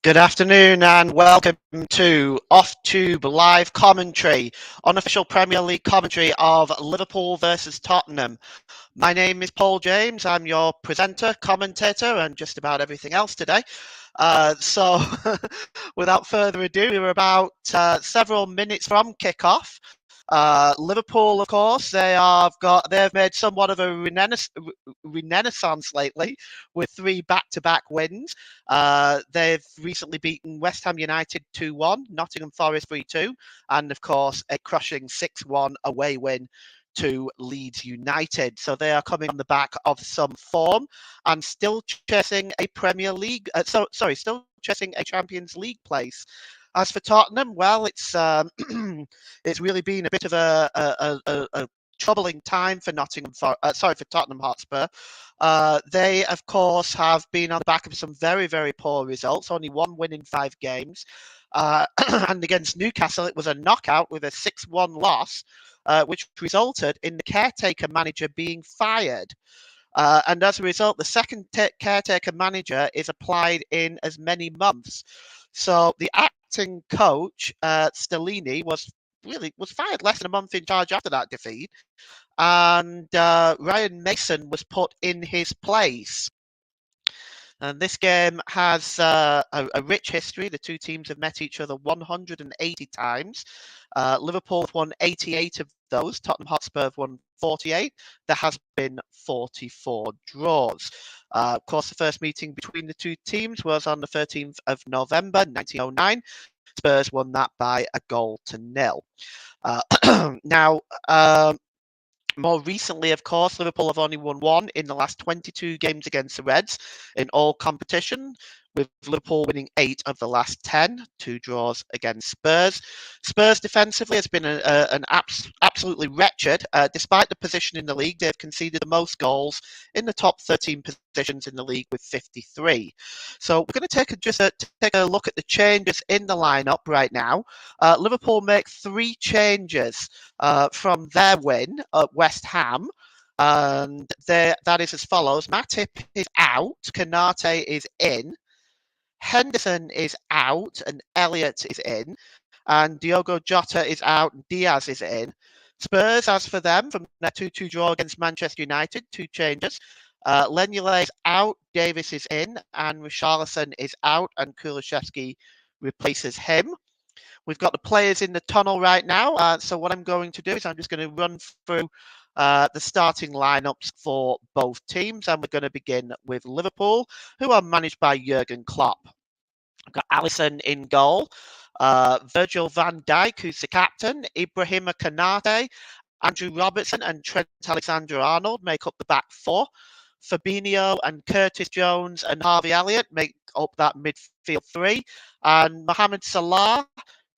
Good afternoon and welcome to Off-Tube live commentary, unofficial Premier League commentary of Liverpool versus Tottenham. My name is Paul James. I'm your presenter, commentator, and just about everything else today. So, without further ado, we're about several minutes from kickoff. Liverpool, of course, they've made somewhat of a renaissance lately with 3 back-to-back wins. They've recently beaten West Ham United 2-1, Nottingham Forest 3-2, and of course a crushing 6-1 away win to Leeds United. So they are coming on the back of some form and still chasing a still chasing a Champions League place. As for Tottenham, well, it's it's really been a bit of a troubling time for Tottenham Hotspur. They, of course, have been on the back of some very, very poor results. Only 1 win in 5 games. And against Newcastle, it was a knockout with a 6-1 loss, which resulted in the caretaker manager being fired. And as a result, the second caretaker manager is applied in as many months. So the acting coach, Stellini, was fired less than a month in charge after that defeat. And Ryan Mason was put in his place. And this game has a rich history. The two teams have met each other 180 times. Liverpool have won 88 of those. Tottenham Hotspur have won 48. There has been 44 draws. Of course, the first meeting between the two teams was on the 13th of November, 1909. Spurs won that by 1-0. Now, more recently, of course, Liverpool have only won 1 in the last 22 games against the Reds in all competition, with Liverpool winning 8 of the last 10, 2 draws against Spurs. Spurs defensively has been absolutely wretched. Despite the position in the league, they've conceded the most goals in the top 13 positions in the league with 53. So we're going to take a look at the changes in the lineup right now. Liverpool make 3 changes from their win at West Ham. And that is as follows. Matip is out, Konate is in, Henderson is out and Elliott is in, and Diogo Jota is out and Diaz is in. Spurs, as for them, from their 2-2 draw against Manchester United, 2 changes. Lenglet is out, Davis is in, and Richarlison is out, and Kulusevski replaces him. We've got the players in the tunnel right now, so what I'm going to do is I'm just going to run through the starting lineups for both teams, and we're going to begin with Liverpool, who are managed by Jurgen Klopp. We've got Alisson in goal, Virgil van Dijk, who's the captain, Ibrahima Konate, Andrew Robertson and Trent Alexander-Arnold make up the back 4. Fabinho and Curtis Jones and Harvey Elliott make up that midfield 3. And Mohamed Salah,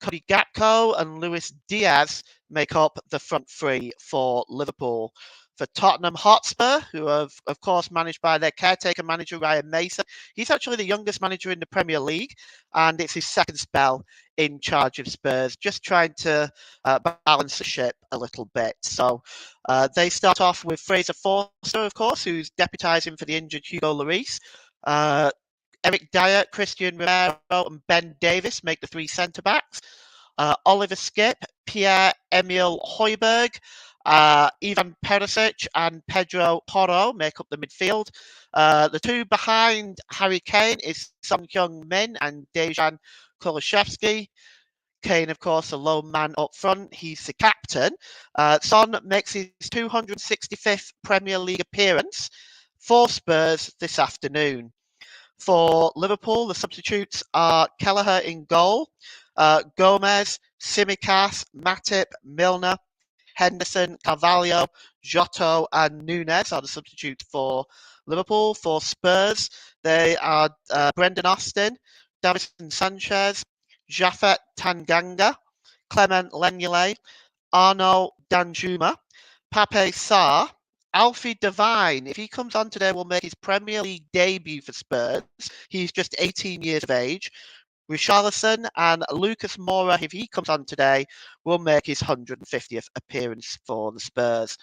Cody Gakpo and Luis Diaz make up the front 3 for Liverpool. For Tottenham Hotspur, who are, of course, managed by their caretaker manager, Ryan Mason. He's actually the youngest manager in the Premier League, and it's his second spell in charge of Spurs, just trying to balance the ship a little bit. So they start off with Fraser Forster, of course, who's deputising for the injured Hugo Lloris. Eric Dyer, Christian Romero and Ben Davis make the 3 centre-backs. Oliver Skipp, Pierre-Emile Højbjerg, Ivan Perisic and Pedro Porro make up the midfield. The 2 behind Harry Kane is Son Heung-min and Dejan Kulusevski. Kane, of course, a lone man up front. He's the captain. Son makes his 265th Premier League appearance for Spurs this afternoon. For Liverpool, the substitutes are Kelleher in goal, Gomez, Tsimikas, Matip, Milner, Henderson, Carvalho, Jota and Nunes are the substitutes for Liverpool. For Spurs, they are Brendan Austin, Davinson Sanchez, Japhet Tanganga, Clement Lenglet, Arnaud Danjuma, Pape Sarr, Alfie Devine. If he comes on today, will make his Premier League debut for Spurs. He's just 18 years of age. Richarlison and Lucas Moura, if he comes on today, will make his 150th appearance for the Spurs.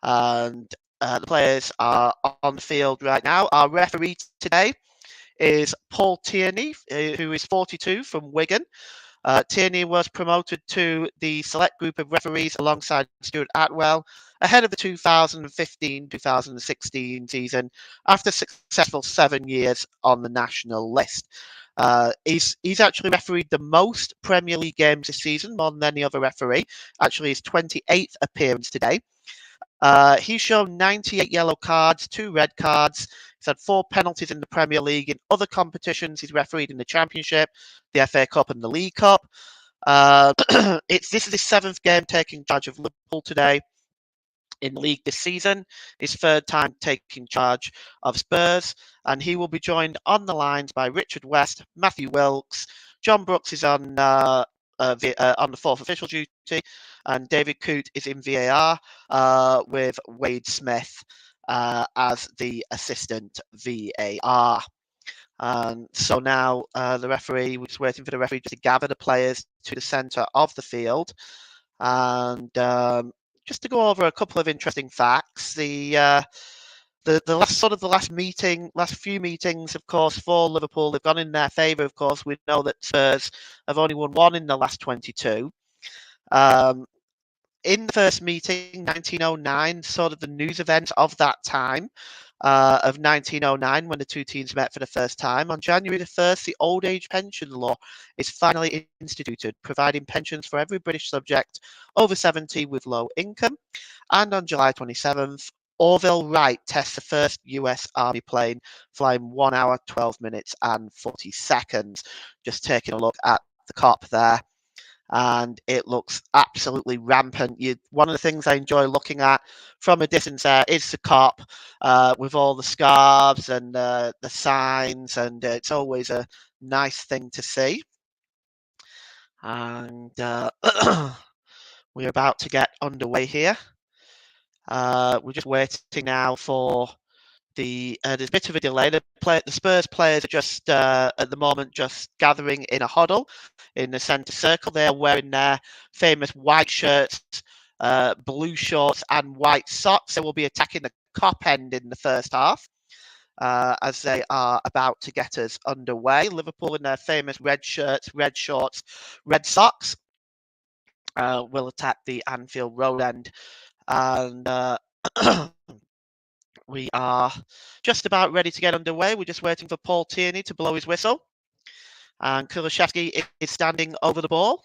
And the players are on the field right now. Our referee today is Paul Tierney, who is 42 from Wigan. Tierney was promoted to the select group of referees alongside Stuart Atwell ahead of the 2015-2016 season after a successful 7 years on the national list. He's actually refereed the most Premier League games this season, more than any other referee. Actually, his 28th appearance today. He's shown 98 yellow cards, 2 red cards. He's had 4 penalties in the Premier League. In other competitions, he's refereed in the Championship, the FA Cup, and the League Cup. This is his 7th game taking charge of Liverpool today in the league this season, his 3rd time taking charge of Spurs, and he will be joined on the lines by Richard West, Matthew Wilkes, John Brooks is on the 4th official duty, and David Coote is in VAR with Wade Smith as the assistant VAR. So now the referee, we're just waiting for the referee to gather the players to the centre of the field. And just to go over a couple of interesting facts, the last few meetings, of course, for Liverpool, they've gone in their favour. Of course, we know that Spurs have only won 1 in the last 22. In the first meeting, 1909, sort of the news event of that time, of 1909, when the two teams met for the first time. On January the 1st, the old age pension law is finally instituted, providing pensions for every British subject over 70 with low income. And on July 27th, Orville Wright tests the first US Army plane, flying 1 hour, 12 minutes, and 40 seconds. Just taking a look at the COP there. And it looks absolutely rampant. One of the things I enjoy looking at from a distance there is the COP with all the scarves and the signs, and it's always a nice thing to see. And we're about to get underway here. We're just waiting now for there's a bit of a delay. The Spurs players are just at the moment just gathering in a huddle in the centre circle. They're wearing their famous white shirts, blue shorts, and white socks. They will be attacking the COP end in the first half as they are about to get us underway. Liverpool in their famous red shirts, red shorts, red socks will attack the Anfield Road end. And we are just about ready to get underway. We're just waiting for Paul Tierney to blow his whistle. And Kulusevski is standing over the ball.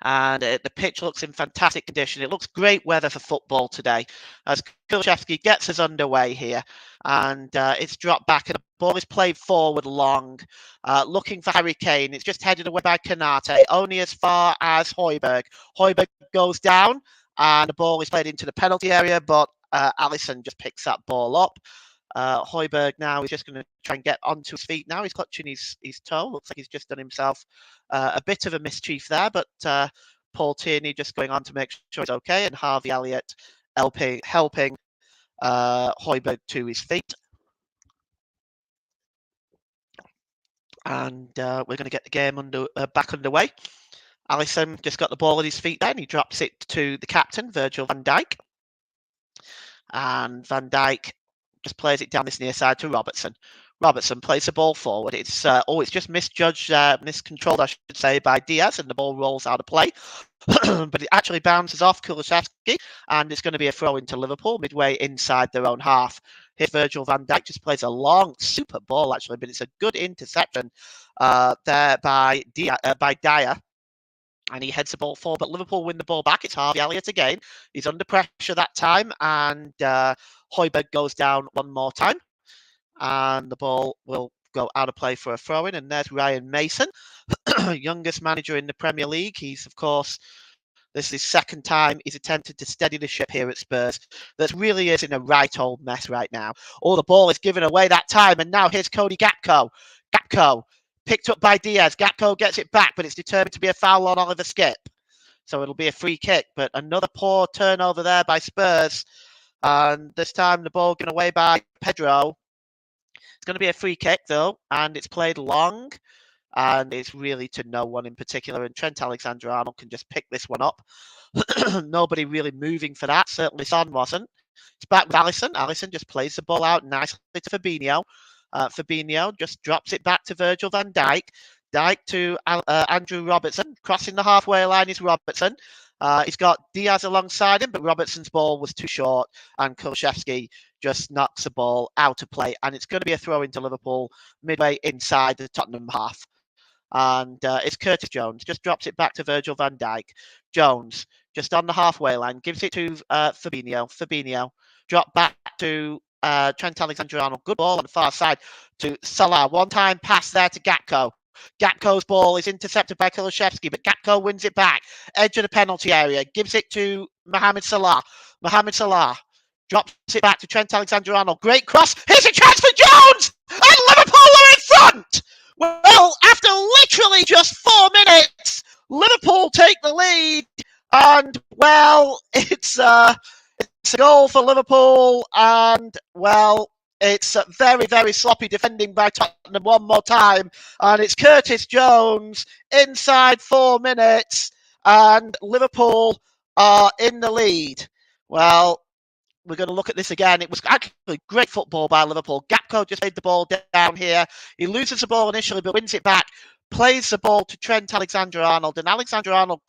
And the pitch looks in fantastic condition. It looks great weather for football today as Kulusevski gets us underway here. And it's dropped back and the ball is played forward long, looking for Harry Kane. It's just headed away by Kanate, only as far as Højbjerg. Højbjerg goes down and the ball is played into the penalty area, but Alisson just picks that ball up. Højbjerg now is just going to try and get onto his feet now. He's clutching his toe. Looks like he's just done himself a bit of a mischief there, but Paul Tierney just going on to make sure he's okay, and Harvey Elliott helping Højbjerg to his feet. And we're going to get the game back underway. Alisson just got the ball at his feet then. He drops it to the captain, Virgil van Dijk. And Van Dijk just plays it down this near side to Robertson. Robertson plays the ball forward. It's just miscontrolled, I should say, by Diaz, and the ball rolls out of play. But it actually bounces off Kulusevski, and it's going to be a throw into Liverpool midway inside their own half. Here, Virgil van Dijk just plays a long, super ball actually, but it's a good interception there by Dyer. And he heads the ball forward, but Liverpool win the ball back. It's Harvey Elliott again. He's under pressure that time, and Højbjerg goes down one more time. And the ball will go out of play for a throw-in. And there's Ryan Mason, youngest manager in the Premier League. He's, of course, this is his 2nd time he's attempted to steady the ship here at Spurs. That really is in a right old mess right now. Oh, the ball is given away that time, and now here's Cody Gakpo. Gakpo. Picked up by Diaz. Gakpo gets it back, but it's determined to be a foul on Oliver Skipp. So it'll be a free kick, but another poor turnover there by Spurs. And this time the ball given away by Pedro. It's going to be a free kick, though, and it's played long. And it's really to no one in particular. And Trent Alexander-Arnold can just pick this one up. Nobody really moving for that. Certainly Son wasn't. It's back with Alisson. Alisson just plays the ball out nicely to Fabinho. Fabinho just drops it back to Virgil van Dijk. Dijk to Andrew Robertson. Crossing the halfway line is Robertson. He's got Diaz alongside him, but Robertson's ball was too short, and Kulusevski just knocks the ball out of play. And it's going to be a throw into Liverpool midway inside the Tottenham half. And it's Curtis Jones, just drops it back to Virgil van Dijk. Jones, just on the halfway line, gives it to Fabinho. Fabinho, drop back to Trent Alexander-Arnold. Good ball on the far side to Salah. One-time pass there to Gakpo. Gakpo's ball is intercepted by Kulusevski, but Gakpo wins it back. Edge of the penalty area, gives it to Mohamed Salah. Mohamed Salah drops it back to Trent Alexander-Arnold. Great cross. Here's a chance for Jones! And Liverpool are in front! Well, after literally just 4 minutes, Liverpool take the lead. And, well, it's a goal for Liverpool. And, well, it's very, very sloppy defending by Tottenham one more time. And it's Curtis Jones inside 4 minutes. And Liverpool are in the lead. Well, we're going to look at this again. It was actually great football by Liverpool. Gakpo just laid the ball down here. He loses the ball initially, but wins it back. Plays the ball to Trent Alexander-Arnold. And Alexander-Arnold's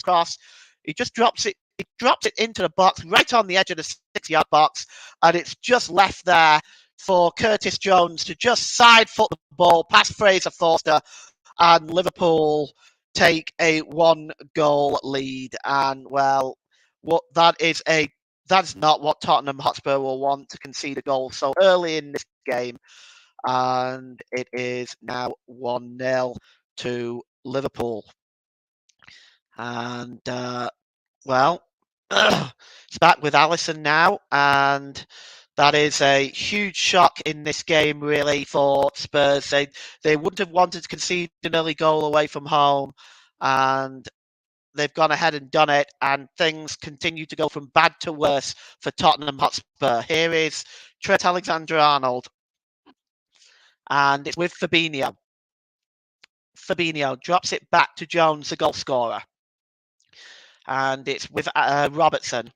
cross, he just drops it. He drops it into the box, right on the edge of the 6-yard box. And it's just left there for Curtis Jones to just side foot the ball past Fraser Forster. And Liverpool take a 1-goal lead. And, well, that's not what Tottenham Hotspur will want, to concede a goal so early in this game. And it is now 1-0 to Liverpool. And, well, it's back with Alisson now. And that is a huge shock in this game, really, for Spurs. They wouldn't have wanted to concede an early goal away from home. And they've gone ahead and done it, and things continue to go from bad to worse for Tottenham Hotspur. Here is Trent Alexander-Arnold, and it's with Fabinho. Fabinho drops it back to Jones, the goal scorer, and it's with Robertson.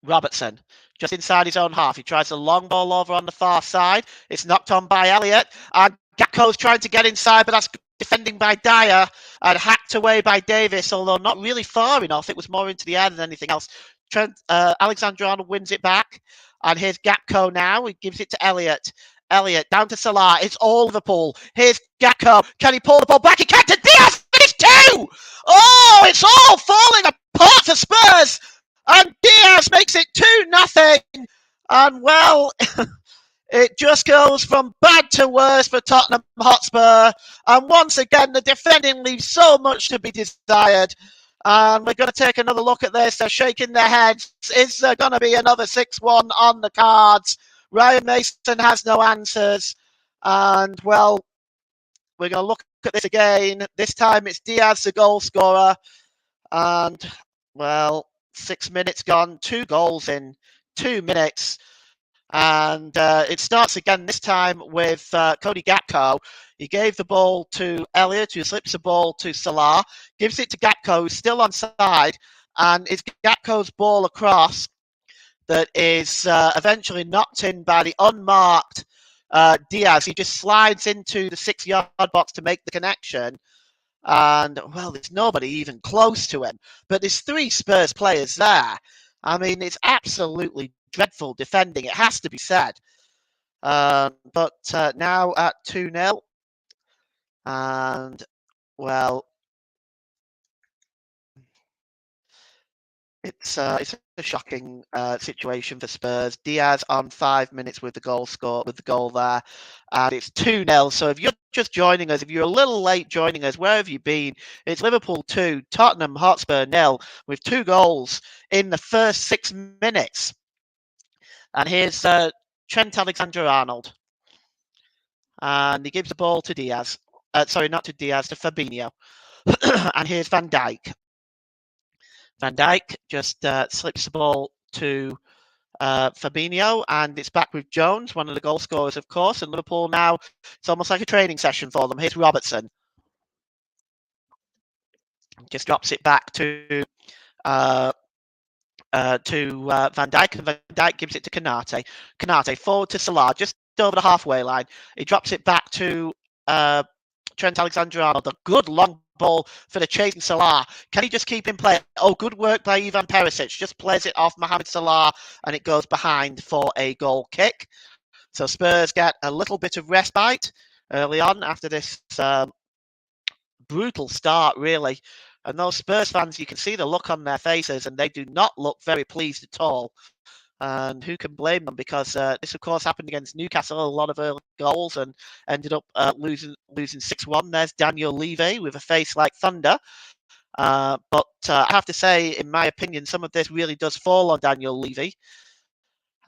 Robertson, just inside his own half. He tries a long ball over on the far side. It's knocked on by Elliott, and Gakpo's trying to get inside, but that's defending by Dyer and hacked away by Davis, although not really far enough. It was more into the air than anything else. Trent Alexander-Arnold wins it back, and here's Gakpo now. He gives it to Elliott. Elliott down to Salah. It's all Liverpool. Here's Gakpo. Can he pull the ball back? He can't. To Diaz. It's 2. Oh, it's all falling apart for Spurs. And Diaz makes it 2-0. And, well, it just goes from bad to worse for Tottenham Hotspur. And once again, the defending leaves so much to be desired. And we're going to take another look at this. They're shaking their heads. Is there going to be another 6-1 on the cards? Ryan Mason has no answers. And, well, we're going to look at this again. This time it's Diaz, the goal scorer. And, well, 6 minutes gone. 2 goals in 2 minutes. And it starts again, this time with Cody Gakpo. He gave the ball to Elliott, who slips the ball to Salah, gives it to Gakpo, who's still onside, and it's Gakpo's ball across that is eventually knocked in by the unmarked Diaz. He just slides into the 6-yard box to make the connection. And, well, there's nobody even close to him. But there's 3 Spurs players there. I mean, it's absolutely dreadful defending, it has to be said. But now at 2-0. And, well, it's a shocking situation for Spurs. Diaz on 5 minutes with the goal there, and it's 2-0. So if you're just joining us, if you're a little late joining us, where have you been? It's Liverpool 2, Tottenham Hotspur 0, with 2 goals in the first 6 minutes. And here's Trent Alexander-Arnold, and he gives the ball to Diaz. Sorry, not to Diaz, to Fabinho. And here's Van Dijk. Van Dijk just slips the ball to Fabinho, and it's back with Jones, one of the goal scorers, of course. And Liverpool now, it's almost like a training session for them. Here's Robertson. Just drops it back to Van Dijk, and Van Dijk gives it to Konate. Konate forward to Salah, just over the halfway line. He drops it back to Trent Alexander-Arnold. A good long ball for the chasing Salah. Can he just keep in play? Oh, good work by Ivan Perisic. Just plays it off Mohamed Salah, and it goes behind for a goal kick. So Spurs get a little bit of respite early on after this brutal start, really. And those Spurs fans, you can see the look on their faces, and they do not look very pleased at all. And who can blame them? Because this, of course, happened against Newcastle. A lot of early goals and ended up losing 6-1. There's Daniel Levy with a face like thunder. But I have to say, in my opinion, some of this really does fall on Daniel Levy.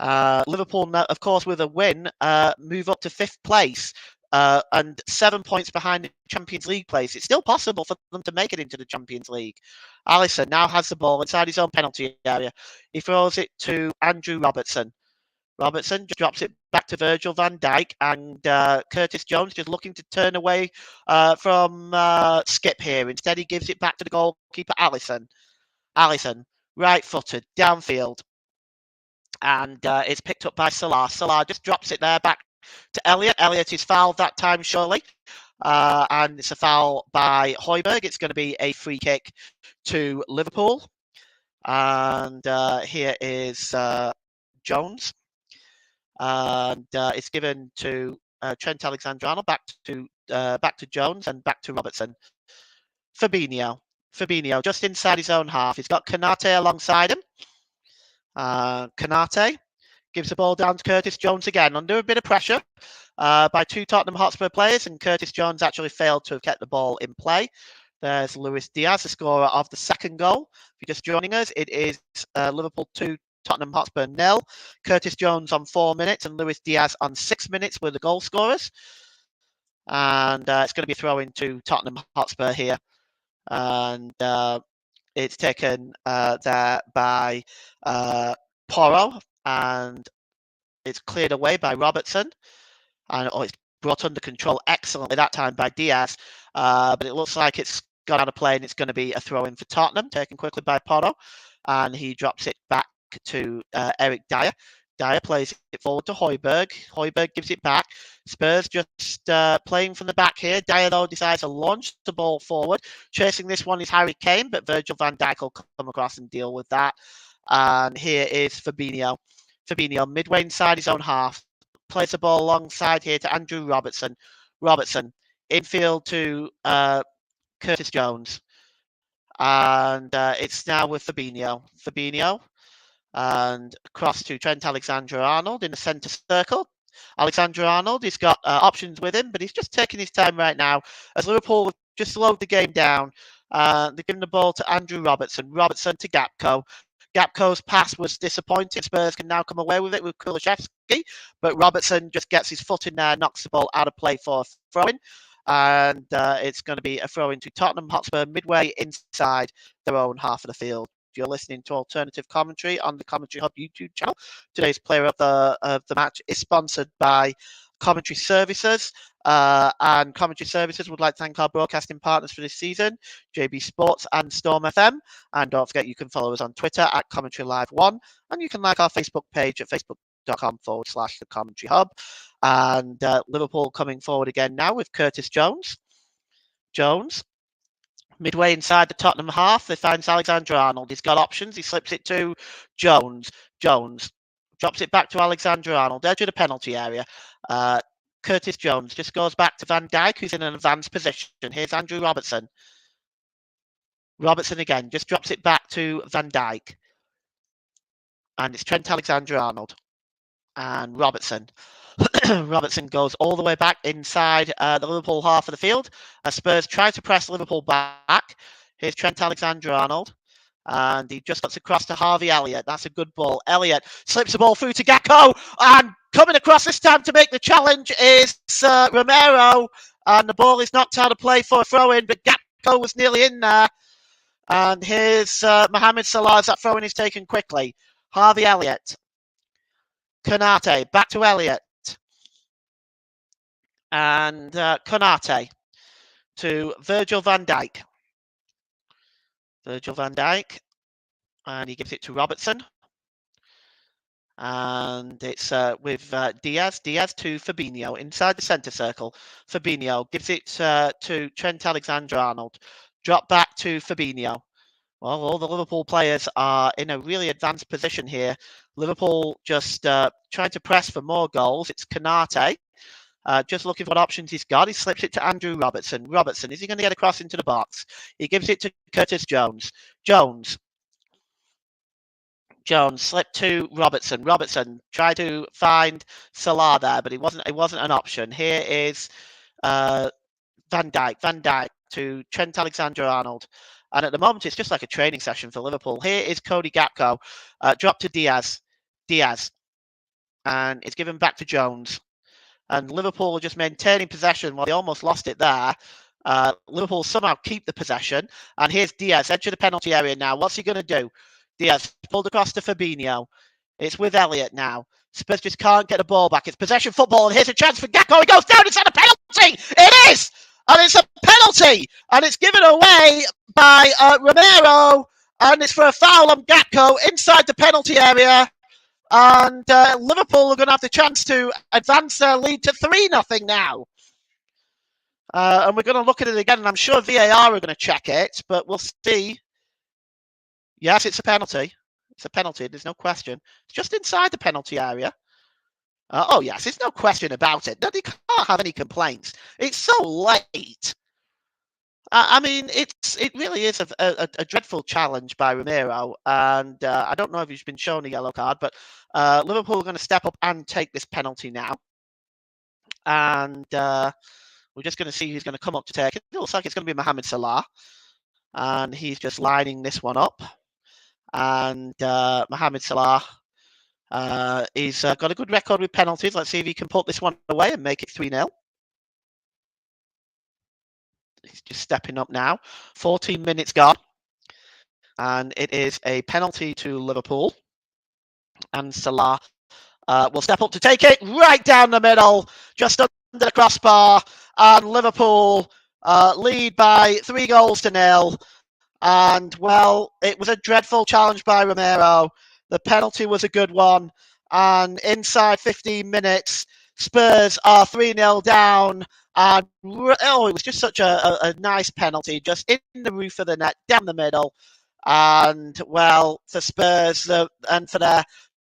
Liverpool, of course, with a win, move up to 5th place and 7 points behind the Champions League place. It's still possible for them to make it into the Champions League. Alisson now has the ball inside his own penalty area. He throws it to Andrew Robertson. Robertson just drops it back to Virgil van Dijk, and Curtis Jones just looking to turn away from Skip here. Instead, he gives it back to the goalkeeper, Alisson. Alisson, right-footed, downfield. And it's picked up by Salah. Salah just drops it there back to Elliott. Elliott is fouled that time, surely. And it's a foul by Højbjerg. It's going to be a free kick to Liverpool. And here is Jones. And it's given to Trent Alexander-Arnold, back to Jones and back to Robertson. Fabinho just inside his own half. He's got Konate alongside him. Konate gives the ball down to Curtis Jones again, under a bit of pressure by 2 Tottenham Hotspur players, and Curtis Jones actually failed to have kept the ball in play. There's Luis Diaz, the scorer of the second goal. If you're just joining us, it is Liverpool 2, Tottenham Hotspur 0. Curtis Jones on 4 minutes and Luis Diaz on 6 minutes were the goal scorers. And it's going to be a throw into Tottenham Hotspur here. And it's taken there by Porro, and it's cleared away by Robertson. And it's brought under control excellently that time by Diaz. But it looks like it's gone out of play, and it's going to be a throw-in for Tottenham, taken quickly by Porro. And he drops it back to Eric Dyer. Dyer plays it forward to Højbjerg. Højbjerg gives it back. Spurs just playing from the back here. Dyer, though, decides to launch the ball forward. Chasing this one is Harry Kane, but Virgil van Dijk will come across and deal with that. And here is Fabinho. Fabinho, midway inside his own half, plays the ball alongside here to Andrew Robertson. Robertson, infield to Curtis Jones. And it's now with Fabinho. Fabinho. And across to Trent Alexander-Arnold in the centre circle. Alexander-Arnold, he's got options with him, but he's just taking his time right now as Liverpool just slowed the game down. They're giving the ball to Andrew Robertson. Robertson to Gakpo. Gakpo's pass was disappointing. Spurs can now come away with it with Kulusevski, but Robertson just gets his foot in there, knocks the ball out of play for a throw-in. And it's going to be a throw-in to Tottenham Hotspur midway inside their own half of the field. You're listening to alternative commentary on the Commentary Hub YouTube channel. Today's player of the match is sponsored by Commentary Services, and Commentary Services would like to thank our broadcasting partners for this season, JB Sports and Storm FM. And don't forget, you can follow us on Twitter at Commentary Live 1, and you can like our Facebook page at facebook.com/the Commentary Hub. And Liverpool coming forward again now with Curtis Jones. Midway inside the Tottenham half, they find Alexander-Arnold. He's got options. He slips it to Jones. Jones drops it back to Alexander-Arnold, edge of the penalty area. Curtis Jones just goes back to Van Dijk, who's in an advanced position. Here's Andrew Robertson. Robertson again, just drops it back to Van Dijk. And it's Trent Alexander-Arnold. And Robertson. Robertson goes all the way back inside the Liverpool half of the field. Spurs try to press Liverpool back. Here's Trent Alexander-Arnold. And he just gets across to Harvey Elliott. That's a good ball. Elliott slips the ball through to Gakpo. And coming across this time to make the challenge is Romero. And the ball is knocked out of play for a throw-in, but Gakpo was nearly in there. And here's Mohamed Salah as that throw-in is taken quickly. Harvey Elliott. Konate, back to Elliott. And Konate to Virgil van Dijk. Virgil van Dijk. And he gives it to Robertson. And it's with Diaz to Fabinho inside the centre circle. Fabinho gives it to Trent Alexander-Arnold. Drop back to Fabinho. Well, all the Liverpool players are in a really advanced position here. Liverpool just trying to press for more goals. It's Konate. Just looking for what options he's got. He slips it to Andrew Robertson. Robertson, is he going to get across into the box? He gives it to Curtis Jones. Jones slipped to Robertson. Robertson tried to find Salah there, but it wasn't an option. Here is uh, Van Dijk. Van Dijk to Trent Alexander-Arnold. And at the moment, it's just like a training session for Liverpool. Here is Cody Gakpo. Dropped to Diaz. And it's given back to Jones. And Liverpool are just maintaining possession. Well, they almost lost it there. Liverpool somehow keep the possession. And here's Diaz, edge of the penalty area now. What's he going to do? Diaz pulled across to Fabinho. It's with Elliott now. Spurs just can't get the ball back. It's possession football, and here's a chance for Gakpo. He goes down. It's a penalty. It is, and it's a penalty, and it's given away by Romero, and it's for a foul on Gakpo inside the penalty area. And Liverpool are going to have the chance to advance their lead to 3-0 now. And we're going to look at it again, and I'm sure VAR are going to check it, but we'll see. Yes, it's a penalty. It's a penalty. There's no question. It's just inside the penalty area. Oh, yes, there's no question about it. No, they can't have any complaints. It's so late. I mean, it really is a dreadful challenge by Romero, and I don't know if he's been shown a yellow card, but Liverpool are going to step up and take this penalty now. And we're just going to see who's going to come up to take it. It looks like it's going to be Mohamed Salah, and he's just lining this one up. And Mohamed Salah, he's got a good record with penalties. Let's see if he can put this one away and make it 3-0. He's just stepping up now. 14 minutes gone. And it is a penalty to Liverpool. And Salah will step up to take it right down the middle, just under the crossbar. And Liverpool lead by 3-0. And, well, it was a dreadful challenge by Romero. The penalty was a good one. And inside 15 minutes, Spurs are 3-0 down. And, it was just such a nice penalty, just in the roof of the net, down the middle. And, well, for Spurs and for their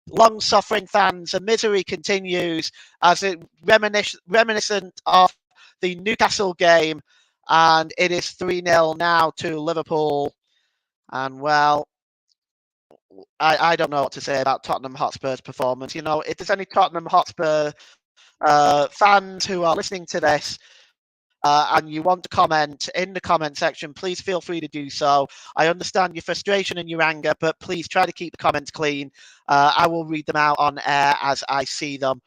long-suffering fans, the misery continues as it reminiscent of the Newcastle game. And it is 3-0 now to Liverpool. And, well, I don't know what to say about Tottenham Hotspur's performance. You know, if there's any Tottenham Hotspur fans who are listening to this and you want to comment in the comment section, please feel free to do so. I understand your frustration and your anger, but please try to keep the comments clean. I will read them out on air as I see them.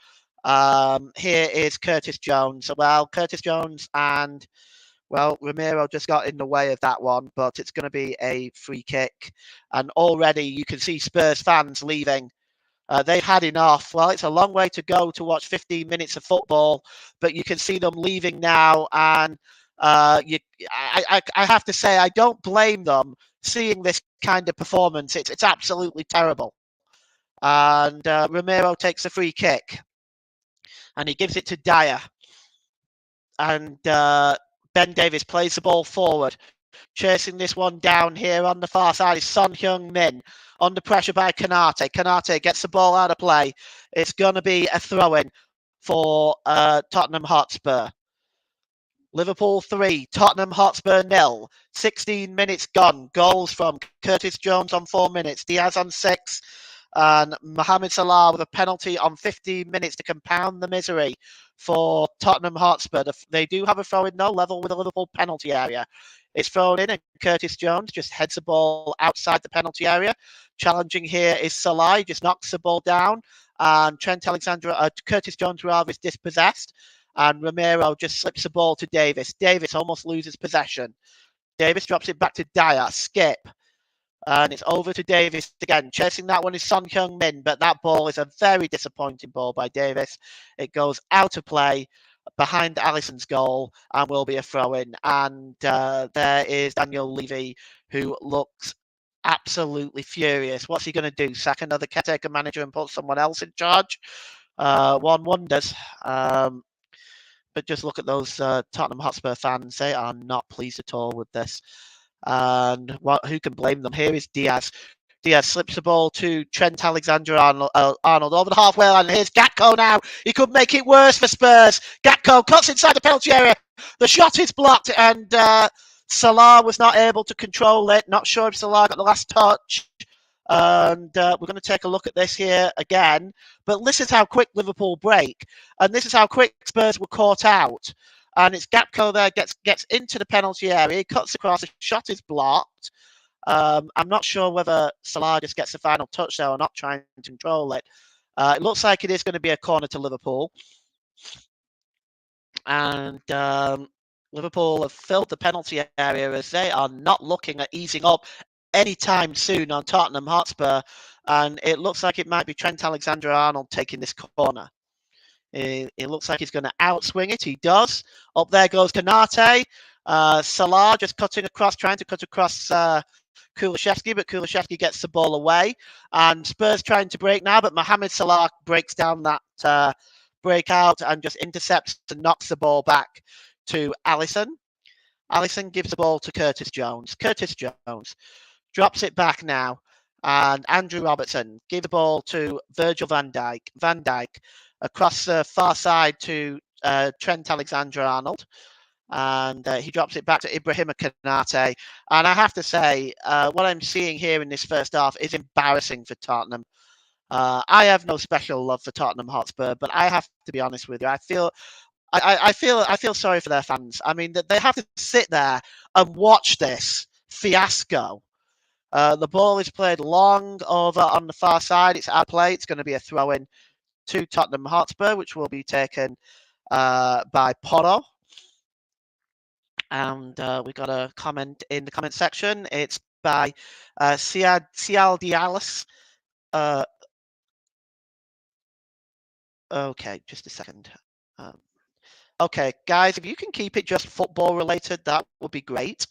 Here is Curtis Jones. Well, Curtis Jones and, well, Romero just got in the way of that one, but it's going to be a free kick. And already you can see Spurs fans leaving. They've had enough. Well, it's a long way to go to watch 15 minutes of football, but you can see them leaving now. And I have to say, I don't blame them seeing this kind of performance. It's absolutely terrible. And Romero takes a free kick, and he gives it to Dyer. And Ben Davies plays the ball forward. Chasing this one down here on the far side is Son Heung-min. Under pressure by Konate. Konate gets the ball out of play. It's going to be a throw-in for Tottenham Hotspur. Liverpool 3, Tottenham Hotspur 0. 16 minutes gone. Goals from Curtis Jones on 4 minutes. Diaz on 6. And Mohamed Salah with a penalty on 15 minutes to compound the misery for Tottenham Hotspur. They do have a throw-in, no level with the Liverpool penalty area. It's thrown in, and Curtis Jones just heads the ball outside the penalty area. Challenging here is Salah. He just knocks the ball down, and Curtis Jones rather is dispossessed, and Romero just slips the ball to Davis. Davis almost loses possession. Davis drops it back to Dyer. Skip. And it's over to Davis again. Chasing that one is Son Heung-min, but that ball is a very disappointing ball by Davis. It goes out of play behind Alisson's goal and will be a throw-in. And there is Daniel Levy, who looks absolutely furious. What's he going to do? Sack another caretaker manager and put someone else in charge? One wonders. But just look at those Tottenham Hotspur fans. They are not pleased at all with this. And who can blame them? Here is Diaz. Diaz slips the ball to Trent Alexander-Arnold over the halfway line. Here's Gatko now. He could make it worse for Spurs. Gatko cuts inside the penalty area. The shot is blocked, and Salah was not able to control it. Not sure if Salah got the last touch. And we're going to take a look at this here again. But this is how quick Liverpool break. And this is how quick Spurs were caught out. And it's Gakpo there, gets into the penalty area. He cuts across. The shot is blocked. I'm not sure whether Salah just gets the final touch there or not, trying to control it. It looks like it is going to be a corner to Liverpool. And Liverpool have filled the penalty area as they are not looking at easing up anytime soon on Tottenham Hotspur. And it looks like it might be Trent Alexander-Arnold taking this corner. It looks like he's going to outswing it. He does. Up there goes Konate. Salah just cutting across, trying to cut across Kulusevski, but Kulusevski gets the ball away. And Spurs trying to break now, but Mohamed Salah breaks down that breakout and just intercepts and knocks the ball back to Alisson. Alisson gives the ball to Curtis Jones. Curtis Jones drops it back now. And Andrew Robertson gives the ball to Virgil van Dijk. Van Dijk across the far side to Trent Alexander-Arnold. And he drops it back to Ibrahima Konate. And I have to say, what I'm seeing here in this first half is embarrassing for Tottenham. I have no special love for Tottenham Hotspur, but I have to be honest with you. I feel sorry for their fans. I mean, that they have to sit there and watch this fiasco. The ball is played long over on the far side. It's out of play. It's going to be a throw-in to Tottenham Hotspur, which will be taken by Porro. And we got a comment in the comment section. It's by Sial Dialis. Okay, just a second. Okay, guys, if you can keep it just football related, that would be great.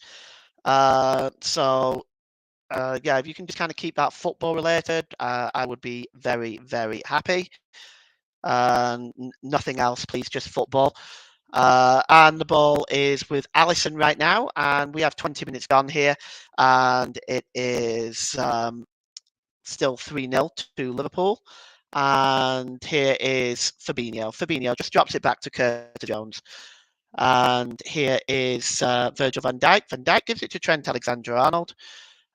Yeah, if you can just kind of keep that football related, I would be very, very happy. Nothing else, please, just football. And the ball is with Alisson right now, and we have 20 minutes gone here, and it is still 3-0 to Liverpool. And here is Fabinho. Fabinho just drops it back to Curtis Jones. And here is Virgil van Dijk. Van Dijk gives it to Trent Alexander-Arnold.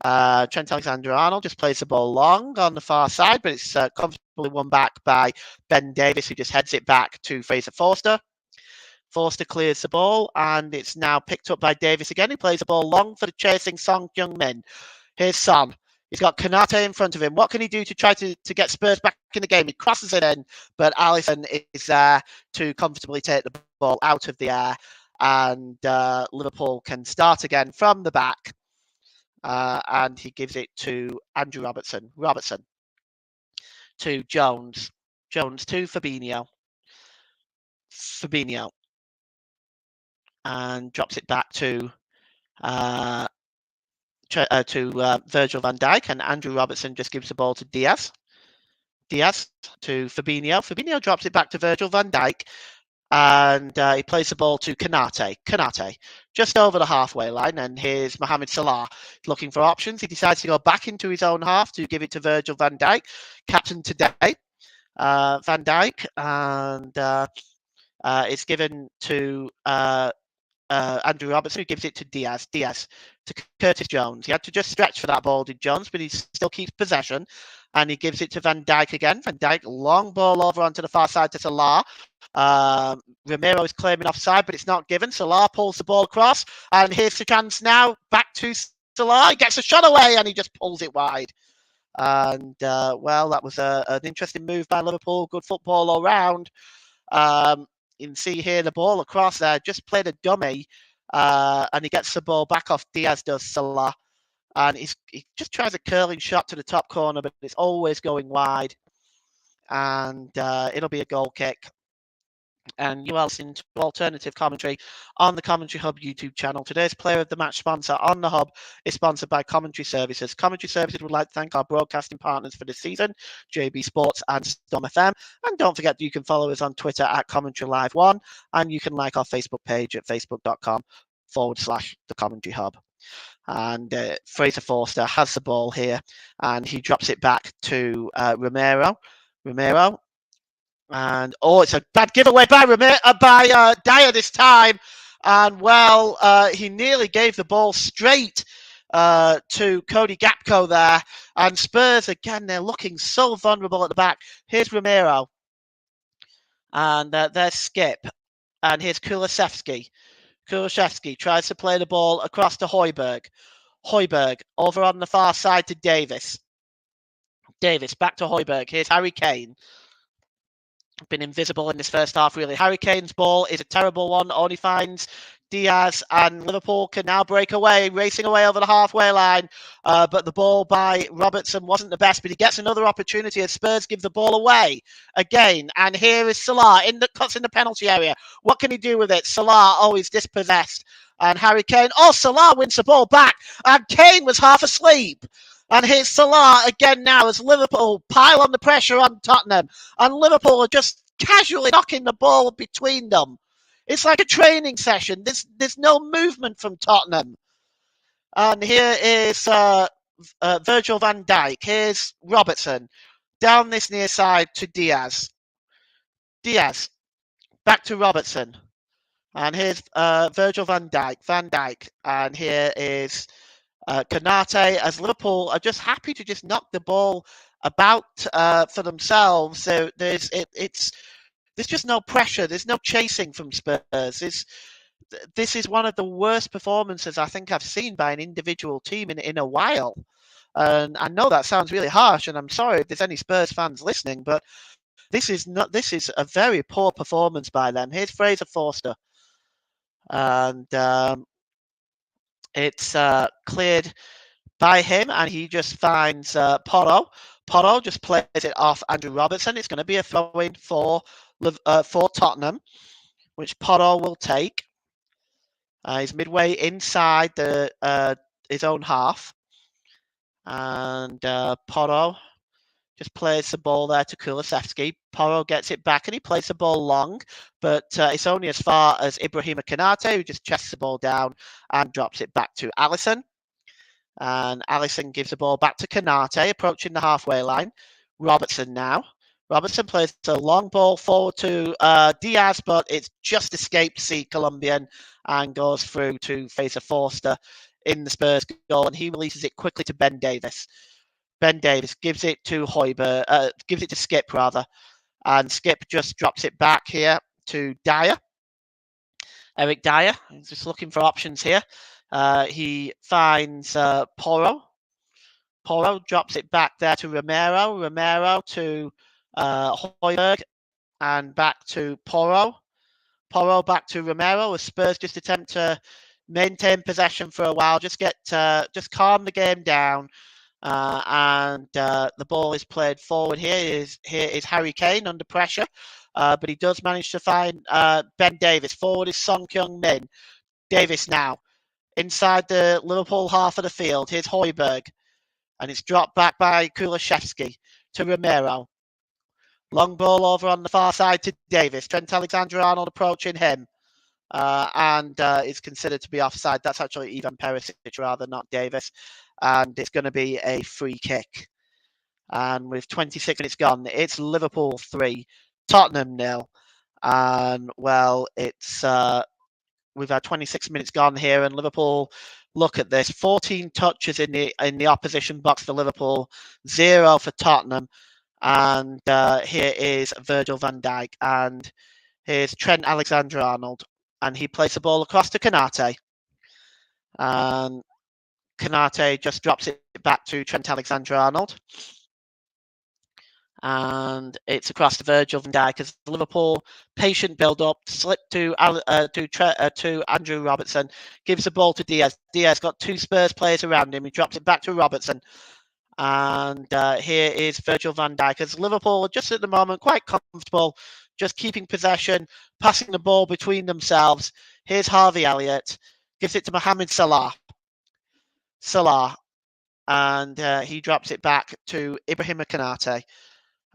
Trent Alexander-Arnold just plays the ball long on the far side, but it's comfortably won back by Ben Davies, who just heads it back to Fraser Forster. Forster clears the ball, and it's now picked up by Davies again. He plays the ball long for the chasing Son Heung-min. Here's Son. He's got Konate in front of him. What can he do to try to get Spurs back in the game? He crosses it in, but Alisson is there to comfortably take the ball out of the air, and Liverpool can start again from the back. And he gives it to Andrew Robertson. Robertson to Jones. Jones to Fabinho. Fabinho. And drops it back to Virgil van Dijk, and Andrew Robertson just gives the ball to Diaz. Diaz to Fabinho. Fabinho drops it back to Virgil van Dijk, and he plays the ball to Konate. Konate just over the halfway line, and here's Mohamed Salah looking for options. He decides to go back into his own half to give it to Virgil van Dijk, captain today. Van Dijk, and it's given to Andrew Robertson, who gives it to Diaz. Diaz to Curtis Jones. He had to just stretch for that ball, did Jones, but he still keeps possession. And he gives it to Van Dijk again. Van Dijk, long ball over onto the far side to Salah. Romero is claiming offside, but it's not given. Salah pulls the ball across. And here's the chance now. Back to Salah. He gets a shot away, and he just pulls it wide. And, well, that was an interesting move by Liverpool. Good football all round. You can see here the ball across there, just played a dummy, and he gets the ball back off Diaz, does Salah. And he just tries a curling shot to the top corner, but it's always going wide. And it'll be a goal kick. and you are listening to alternative commentary on the Commentary Hub YouTube channel. Today's player of the match sponsor on the Hub is sponsored by Commentary Services. Commentary Services would like to thank our broadcasting partners for this season, JB Sports and Storm FM. And don't forget that you can follow us on Twitter at Commentary Live 1, and you can like our Facebook page at facebook.com/the Commentary Hub. And Fraser Forster has the ball here, and he drops it back to Romero. And it's a bad giveaway by Dyer this time. And he nearly gave the ball straight to Cody Gakpo there. And Spurs again, they're looking so vulnerable at the back. Here's Romero, and there's Skip, and here's Kulusevski. Kulusevski tries to play the ball across to Højbjerg. Højbjerg over on the far side to Davis. Davis back to Højbjerg. Here's Harry Kane. Been invisible in this first half, really. Harry Kane's ball is a terrible one. Only finds Diaz, and Liverpool can now break away, racing away over the halfway line. But the ball by Robertson wasn't the best, but he gets another opportunity as Spurs give the ball away again. And here is Salah cuts in the penalty area. What can he do with it? Salah, he's dispossessed. And Harry Kane, Salah wins the ball back. And Kane was half asleep. And here's Salah again now as Liverpool pile on the pressure on Tottenham. And Liverpool are just casually knocking the ball between them. It's like a training session. There's no movement from Tottenham. And here is Virgil van Dijk. Here's Robertson. Down this near side to Diaz. Diaz. Back to Robertson. And here's Virgil van Dijk. And here is Konate, as Liverpool are just happy to just knock the ball about for themselves. So there's just no pressure. There's no chasing from Spurs. This is one of the worst performances I think I've seen by an individual team in a while. And I know that sounds really harsh, and I'm sorry if there's any Spurs fans listening, but this is a very poor performance by them. Here's Fraser Forster, and it's cleared by him, and he just finds Porro. Porro just plays it off Andrew Robertson. It's going to be a throw-in for Tottenham, which Porro will take. He's midway inside his own half, and Porro just plays the ball there to Kulusevski. Porro gets it back, and he plays the ball long, but it's only as far as Ibrahima Konate, who just chests the ball down and drops it back to Alisson. And Alisson gives the ball back to Konate, approaching the halfway line. Robertson now. Robertson plays a long ball forward to Diaz, but it's just escaped the Colombian and goes through to Fraser Forster in the Spurs goal, and he releases it quickly to Ben Davis. Ben Davis gives it to gives it to Skip rather, and Skip just drops it back here to Dyer. Eric Dyer, he's just looking for options here. He finds Porro. Porro drops it back there to Romero. Romero to Højbjerg, and back to Porro. Porro back to Romero as Spurs just attempt to maintain possession for a while, just calm the game down. And the ball is played forward. Here is Harry Kane under pressure, but he does manage to find Ben Davis. Forward is Son Heung-min. Davis now inside the Liverpool half of the field. Here's Højbjerg, and it's dropped back by Kulusevski to Romero. Long ball over on the far side to Davis. Trent Alexander-Arnold approaching him, and is considered to be offside. That's actually Ivan Perisic rather, not Davis. And it's going to be a free kick. And with 26 minutes gone, it's Liverpool 3, Tottenham 0. And we've had 26 minutes gone here, and Liverpool, look at this, 14 touches in the opposition box for Liverpool, 0 for Tottenham. And here is Virgil van Dijk, and here's Trent Alexander-Arnold, and he plays the ball across to Konate. And Konate just drops it back to Trent Alexander-Arnold. And it's across to Virgil van Dijk as Liverpool, patient build-up, slip to Andrew Robertson, gives the ball to Diaz. Diaz got two Spurs players around him. He drops it back to Robertson. And here is Virgil van Dijk as Liverpool, just at the moment, quite comfortable, just keeping possession, passing the ball between themselves. Here's Harvey Elliott, gives it to Mohamed Salah. And he drops it back to Ibrahim Konate.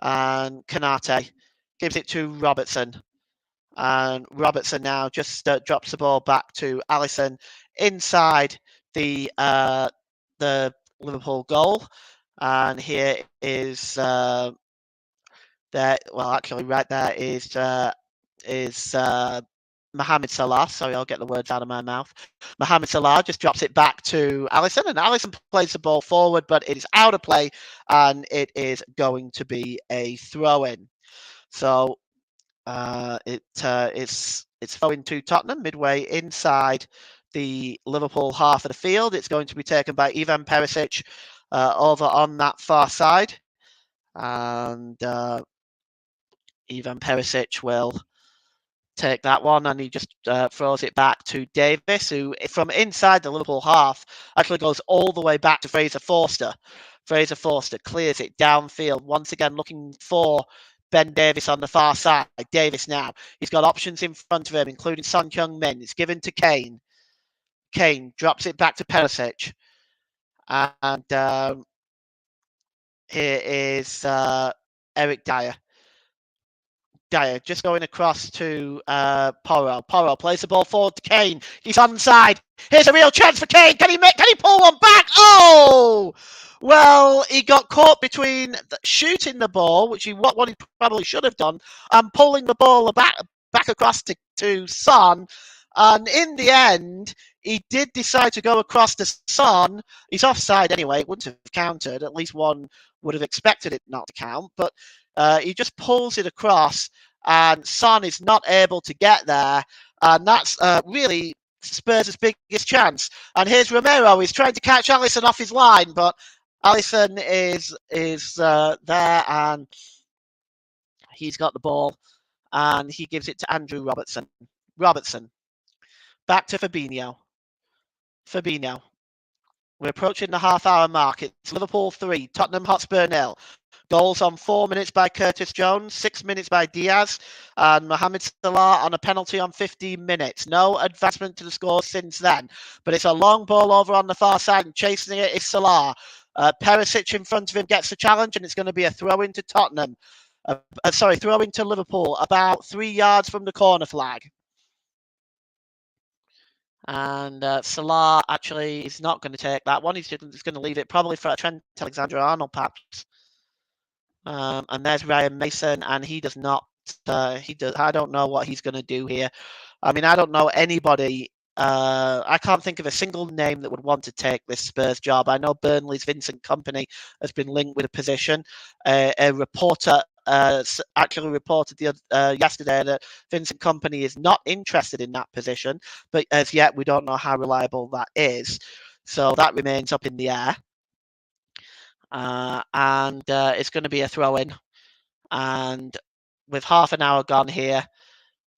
And Konate gives it to Robertson. And Robertson now just drops the ball back to Alisson inside the Liverpool goal. And here is right there is Mohamed Salah. Sorry, I'll get the words out of my mouth. Mohamed Salah just drops it back to Alisson, and Alisson plays the ball forward, but it is out of play, and it is going to be a throw-in. So it's throw-in to Tottenham midway inside the Liverpool half of the field. It's going to be taken by Ivan Perisic over on that far side, and Ivan Perisic will take that one, and he just throws it back to Davis, who from inside the Liverpool half actually goes all the way back to Fraser Forster. Fraser Forster clears it downfield, once again looking for Ben Davis on the far side. Davis now, he's got options in front of him, including Son Heung-min. It's given to Kane. Kane drops it back to Perisic. And here is Eric Dyer. Dyer just going across to Porro. Porro plays the ball forward to Kane. He's onside. Here's a real chance for Kane. Can he pull one back? Oh! Well, he got caught between shooting the ball, which what he probably should have done, and pulling the ball back across to Son. And in the end, he did decide to go across to Son. He's offside anyway. It wouldn't have counted. At least one would have expected it not to count. But he just pulls it across, and Son is not able to get there. And that's really Spurs' biggest chance. And here's Romero. He's trying to catch Alisson off his line, but Alisson is there, and he's got the ball, and he gives it to Andrew Robertson. Robertson. Back to Fabinho. Fabinho. We're approaching the half-hour mark. It's Liverpool 3, Tottenham Hotspur 0. Goals on 4 minutes by Curtis Jones, 6 minutes by Diaz, and Mohamed Salah on a penalty on 15 minutes. No advancement to the score since then, but it's a long ball over on the far side, and chasing it is Salah. Perisic in front of him gets the challenge, and it's going to be a throw into Tottenham. Throw into Liverpool, about 3 yards from the corner flag. And Salah actually is not going to take that one. He's going to leave it probably for Trent Alexander-Arnold, perhaps. And there's Ryan Mason, and he does not. I don't know what he's going to do here. I mean, I don't know anybody. I can't think of a single name that would want to take this Spurs job. I know Burnley's Vincent Kompany has been linked with a position. A reporter actually reported yesterday that Vincent Kompany is not interested in that position, but as yet we don't know how reliable that is. So that remains up in the air. And it's going to be a throw-in. And with half an hour gone here,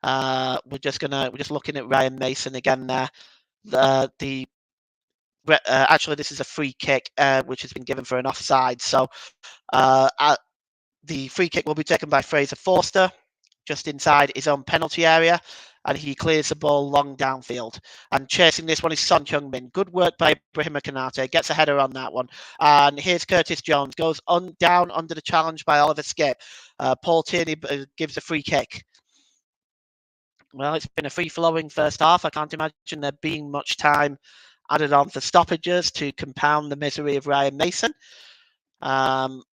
we're just looking at Ryan Mason again there. Actually, this is a free kick which has been given for an offside. So the free kick will be taken by Fraser Forster, just inside his own penalty area, and he clears the ball long downfield. And chasing this one is Son Heung-min. Good work by Ibrahim Konate, gets a header on that one. And here's Curtis Jones, goes down under the challenge by Oliver Skipp. Paul Tierney gives a free kick. Well, it's been a free-flowing first half. I can't imagine there being much time added on for stoppages to compound the misery of Ryan Mason.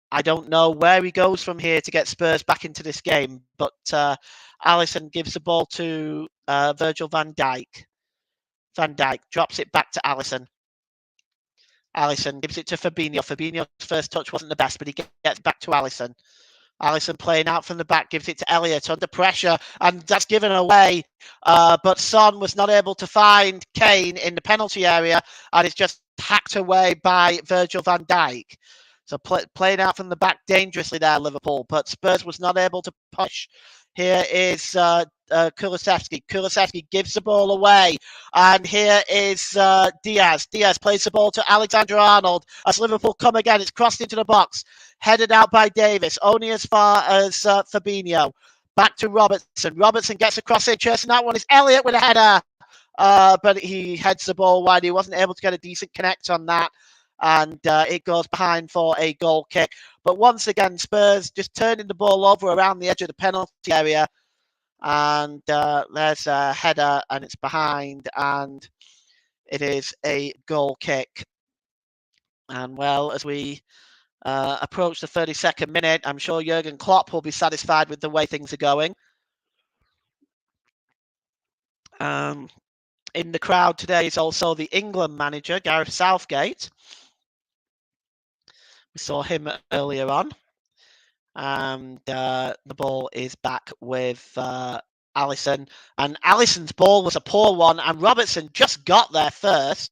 I don't know where he goes from here to get Spurs back into this game, but Alisson gives the ball to Virgil van Dijk. Van Dijk drops it back to Alisson. Alisson gives it to Fabinho. Fabinho's first touch wasn't the best, but he gets back to Alisson. Alisson playing out from the back, gives it to Elliott under pressure, and that's given away. But Son was not able to find Kane in the penalty area, and it's just hacked away by Virgil van Dijk. So playing out from the back dangerously there, Liverpool, but Spurs was not able to push. Here is Kulusevski. Kulusevski gives the ball away. And here is Diaz. Diaz plays the ball to Alexander-Arnold. As Liverpool come again, it's crossed into the box. Headed out by Davis. Only as far as Fabinho. back to Robertson. Robertson gets across it, chasing that one is Elliott with a header. But he heads the ball wide. He wasn't able to get a decent connect on that. And it goes behind for a goal kick. But once again, Spurs just turning the ball over around the edge of the penalty area. And there's a header, and it's behind, and it is a goal kick. And well, as we approach the 32nd minute, I'm sure Jurgen Klopp will be satisfied with the way things are going. In the crowd today is also the England manager, Gareth Southgate. We saw him earlier on. And the ball is back with Alisson. And Alisson's ball was a poor one, and Robertson just got there first.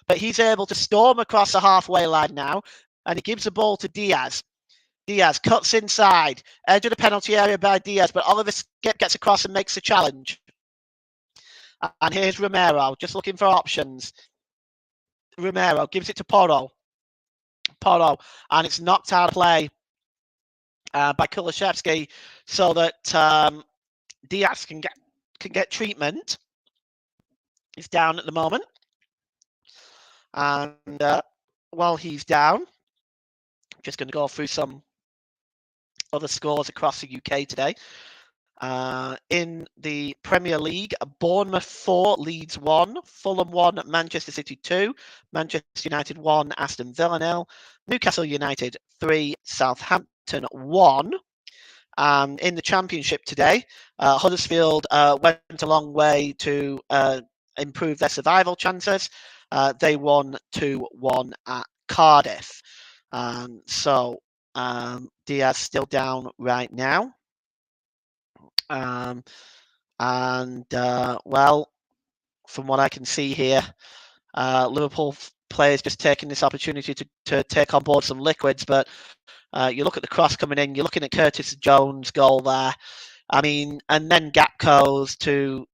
But he's able to storm across the halfway line now, and he gives the ball to Diaz. Diaz cuts inside, edge of the penalty area by Diaz, but Oliver Skip gets across and makes the challenge. And here's Romero, just looking for options. Romero gives it to Porro, and it's knocked out of play by Kulusevski, so that Diaz can get treatment. He's down at the moment, and while he's down, I'm just going to go through some other scores across the UK today. In the Premier League, Bournemouth 4, Leeds 1, Fulham 1, Manchester City 2, Manchester United 1, Aston Villa 0, Newcastle United 3, Southampton 1. In the Championship today, Huddersfield went a long way to improve their survival chances. They won 2-1 at Cardiff. So Diaz still down right now. Well, from what I can see here, Liverpool players just taking this opportunity to take on board some liquids. But you look at the cross coming in, you're looking at Curtis Jones' goal there. I mean, and then gap goes to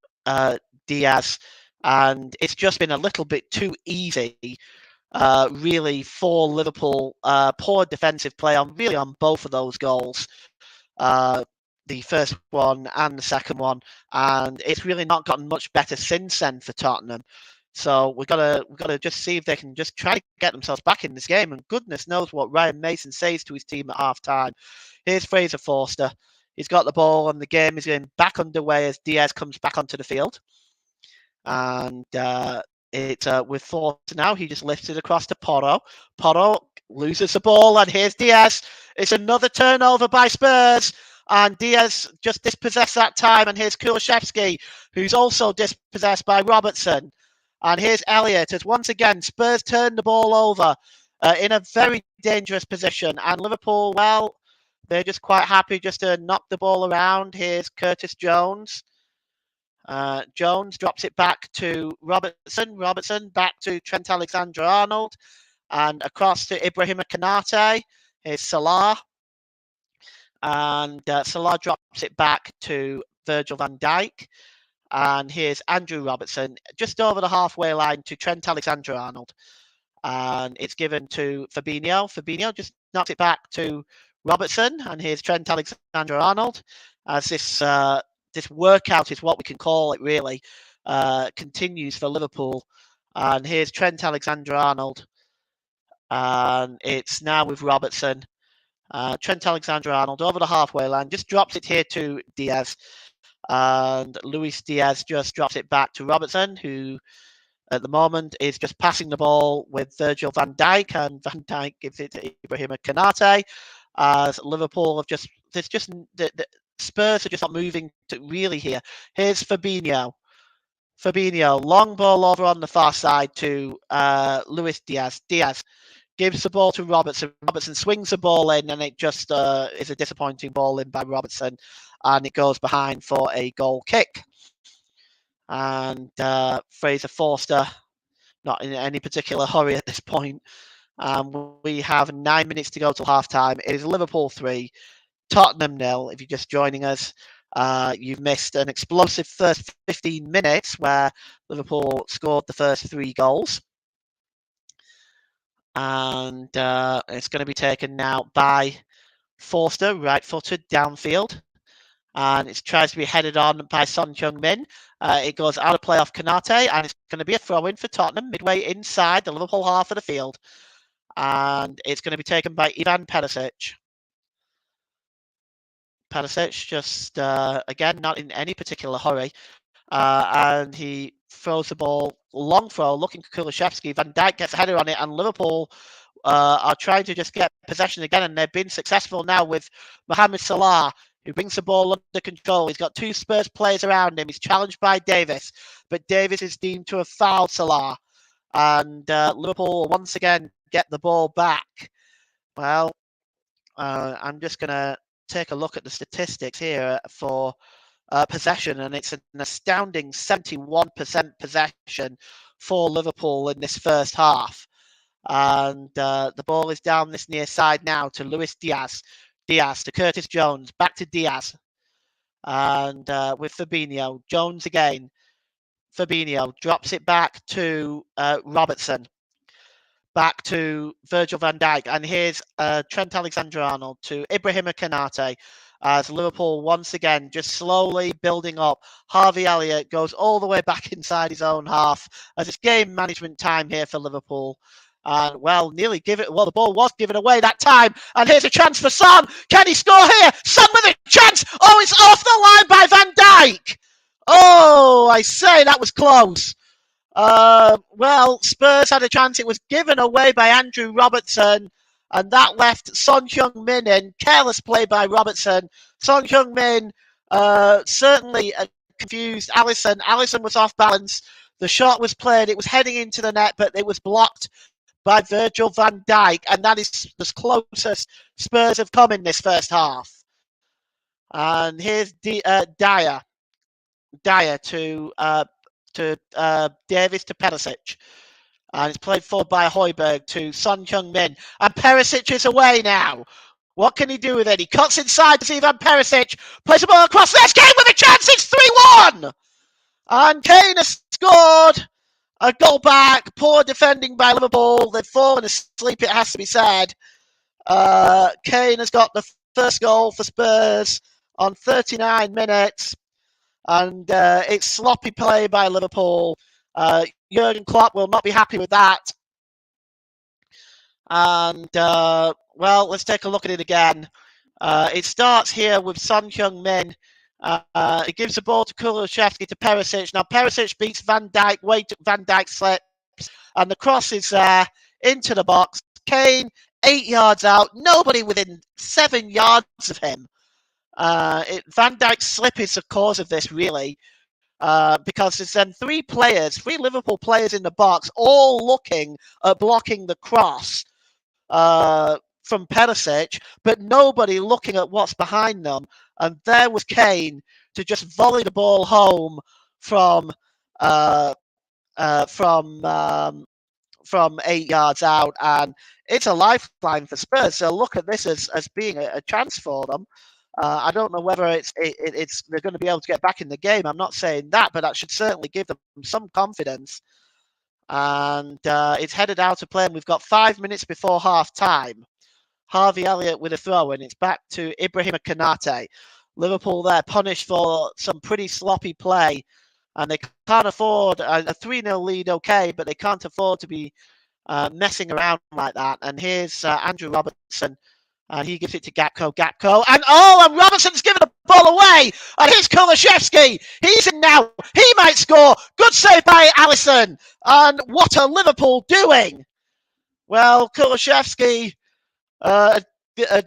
Diaz, and it's just been a little bit too easy, really, for Liverpool. Poor defensive play on both of those goals. The first one and the second one, and it's really not gotten much better since then for Tottenham. So we've got to just see if they can just try to get themselves back in this game. And goodness knows what Ryan Mason says to his team at half time. Here's Fraser Forster. He's got the ball, and the game is getting back underway as Diaz comes back onto the field. And it's with Forster now. He just lifts it across to Porro. Porro loses the ball, and here's Diaz. It's another turnover by Spurs. And Diaz just dispossessed that time. And here's Kulusevski, who's also dispossessed by Robertson. And here's Elliott as once again Spurs turn the ball over in a very dangerous position. And Liverpool, well, they're just quite happy just to knock the ball around. Here's Curtis Jones. Jones drops it back to Robertson. Robertson back to Trent Alexander-Arnold. And across to Ibrahima Konate. Here's Salah. And Salah drops it back to Virgil van Dijk. And here's Andrew Robertson just over the halfway line to Trent Alexander-Arnold. And it's given to Fabinho. Fabinho just knocks it back to Robertson. And here's Trent Alexander-Arnold. As this workout is what we can call it, really, continues for Liverpool. And here's Trent Alexander-Arnold. And it's now with Robertson. Trent Alexander-Arnold over the halfway line, just drops it here to Diaz. And Luis Diaz just drops it back to Robertson, who at the moment is just passing the ball with Virgil van Dijk, and Van Dijk gives it to Ibrahima Konate. As Liverpool have the Spurs are just not moving to really here. Here's Fabinho. Fabinho, long ball over on the far side to Luis Diaz. Diaz gives the ball to Robertson. Robertson swings the ball in, and it just is a disappointing ball in by Robertson, and it goes behind for a goal kick. And Fraser Forster, not in any particular hurry at this point. We have 9 minutes to go till half-time. It is Liverpool 3, Tottenham 0. If you're just joining us, you've missed an explosive first 15 minutes where Liverpool scored the first 3 goals. And it's going to be taken now by Forster, right-footed, downfield. and it tries to be headed on by Son Heung-min. It goes out of play off Konate, and it's going to be a throw-in for Tottenham midway inside the Liverpool half of the field. And it's going to be taken by Ivan Perisic. Perisic just, again, not in any particular hurry. And he throws the ball, long throw, looking for Kulusevski. Van Dijk gets a header on it, and Liverpool are trying to just get possession again, and they've been successful now with Mohamed Salah, who brings the ball under control. He's got two Spurs players around him. He's challenged by Davis, but Davis is deemed to have fouled Salah, and Liverpool once again get the ball back. Well, I'm just going to take a look at the statistics here for possession, and it's an astounding 71% possession for Liverpool in this first half. And the ball is down this near side now to Luis Diaz. Diaz to Curtis Jones. Back to Diaz. And with Fabinho. Jones again. Fabinho drops it back to Robertson. Back to Virgil van Dijk. And here's Trent Alexander-Arnold to Ibrahima Konate. As Liverpool once again just slowly building up. Harvey Elliott goes all the way back inside his own half as it's game management time here for Liverpool. And the ball was given away that time. And here's a chance for Son. Can he score here? Son with a chance. Oh, it's off the line by Van Dijk. Oh, I say that was close. Spurs had a chance. It was given away by Andrew Robertson, and that left Son Heung-min in. Careless play by Robertson. Son Heung-min certainly confused Alisson. Alisson was off balance. The shot was played. It was heading into the net, but it was blocked by Virgil van Dijk, and that is the closest Spurs have come in this first half. And here's Dyer to Davis to Perisic. And it's played forward by Højbjerg to Son Heung-min. And Perisic is away now. What can he do with it? He cuts inside to see Ivan Perisic. Plays the ball across. There's Kane with a chance. It's 3-1. And Kane has scored. A goal back. Poor defending by Liverpool. They've fallen asleep, it has to be said. Kane has got the first goal for Spurs on 39 minutes. And it's sloppy play by Liverpool. Jurgen Klopp will not be happy with that. And, let's take a look at it again. It starts here with Son Heung-min. He gives the ball to Kulusevski to Perisic. Now, Perisic beats Van Dijk. Van Dijk slips. And the cross is there into the box. Kane, 8 yards out. Nobody within 7 yards of him. Van Dijk's slip is the cause of this, really. Because there's then three Liverpool players in the box, all looking at blocking the cross from Perisic, but nobody looking at what's behind them. And there was Kane to just volley the ball home from 8 yards out, and it's a lifeline for Spurs. So look at this as being a chance for them. I don't know whether it's they're going to be able to get back in the game. I'm not saying that, but that should certainly give them some confidence. And it's headed out of play, and we've got 5 minutes before half time. Harvey Elliott with a throw, and it's back to Ibrahima Konate. Liverpool there punished for some pretty sloppy play, and they can't afford a 3-0 lead, okay, but they can't afford to be messing around like that. And here's Andrew Robertson. And he gives it to Gakpo. And Robertson's given the ball away. And here's Kulusevski. He's in now. He might score. Good save by Alisson. And what are Liverpool doing? Well, Kulusevski had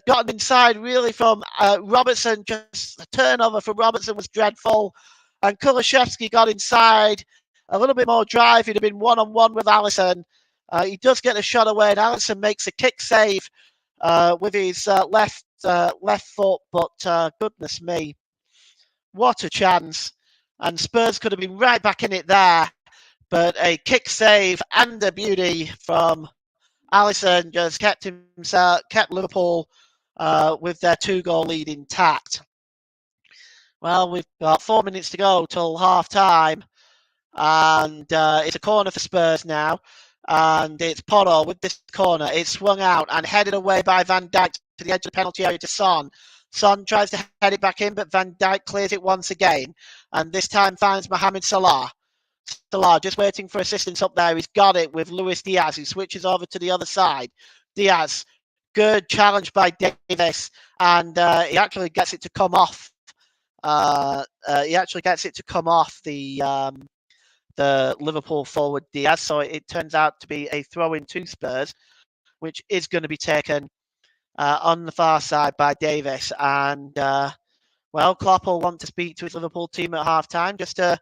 gotten inside really from Robertson. Just the turnover from Robertson was dreadful. And Kulusevski got inside. A little bit more drive. He'd have been one-on-one with Alisson. He does get a shot away, and Alisson makes a kick save with his left foot, but goodness me, what a chance. And Spurs could have been right back in it there, but a kick save and a beauty from Alisson just kept Liverpool with their 2-goal lead intact. Well, we've got 4 minutes to go till half time, and it's a corner for Spurs now. And it's Porro with this corner. It's swung out and headed away by Van Dijk to the edge of the penalty area to Son. Son tries to head it back in, but Van Dijk clears it once again, and this time finds Mohamed Salah. Salah just waiting for assistance up there. He's got it with Luis Diaz, who switches over to the other side. Diaz, good challenge by Davis, and he actually gets it to come off. The Liverpool forward Diaz. So it turns out to be a throw-in to Spurs, which is going to be taken on the far side by Davis. And Klopp will want to speak to his Liverpool team at half-time just to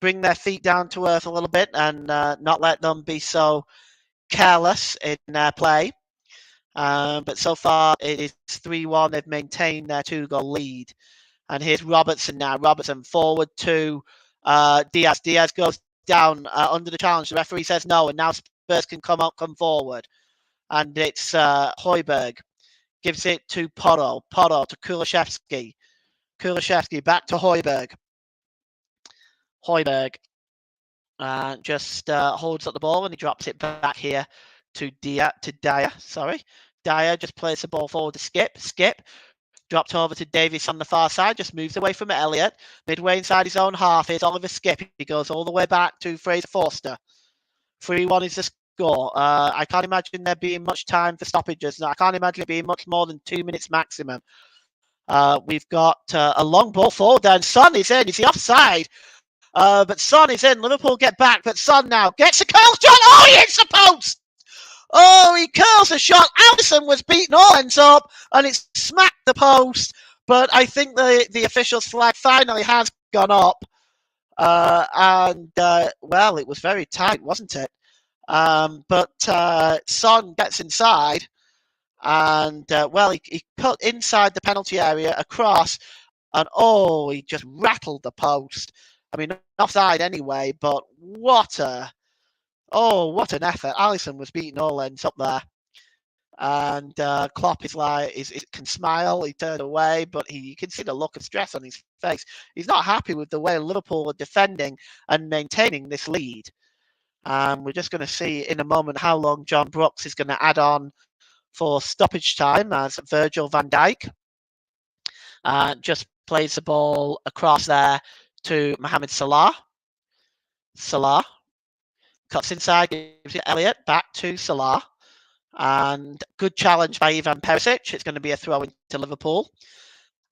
bring their feet down to earth a little bit and not let them be so careless in their play. But so far it is 3-1. They've maintained their 2-goal lead. And here's Robertson now. Robertson forward to Diaz. Diaz goes down under the challenge. The referee says no, and now Spurs can come forward. And it's Højbjerg. Gives it to Porro. Porro to Kulusevski. Kulusevski back to Højbjerg. Højbjerg just holds up the ball and he drops it back here to Dyer. Sorry. Dyer just plays the ball forward to Skip. Skip dropped over to Davies on the far side, just moves away from Elliott. Midway inside his own half, here's Oliver Skip. He goes all the way back to Fraser Forster. 3-1 is the score. I can't imagine there being much time for stoppages. I can't imagine it being much more than 2 minutes maximum. We've got a long ball forward there, and Son is in. Is he offside? But Son is in. Liverpool get back, but Son now gets a curl shot. Oh, he hits the post! Oh, he curls a shot. Alisson was beaten all ends up, and it smacked the post. But I think the official's flag finally has gone up. It was very tight, wasn't it? But Son gets inside, and he put inside the penalty area across, and he just rattled the post. I mean, offside anyway, but what an effort. Alisson was beating all ends up there. And Klopp can smile, he turned away, but you can see the look of stress on his face. He's not happy with the way Liverpool are defending and maintaining this lead. We're just going to see in a moment how long John Brooks is going to add on for stoppage time as Virgil van Dijk just plays the ball across there to Mohamed Salah. Salah cuts inside, gives it Elliott, back to Salah. And good challenge by Ivan Perisic. It's going to be a throw into Liverpool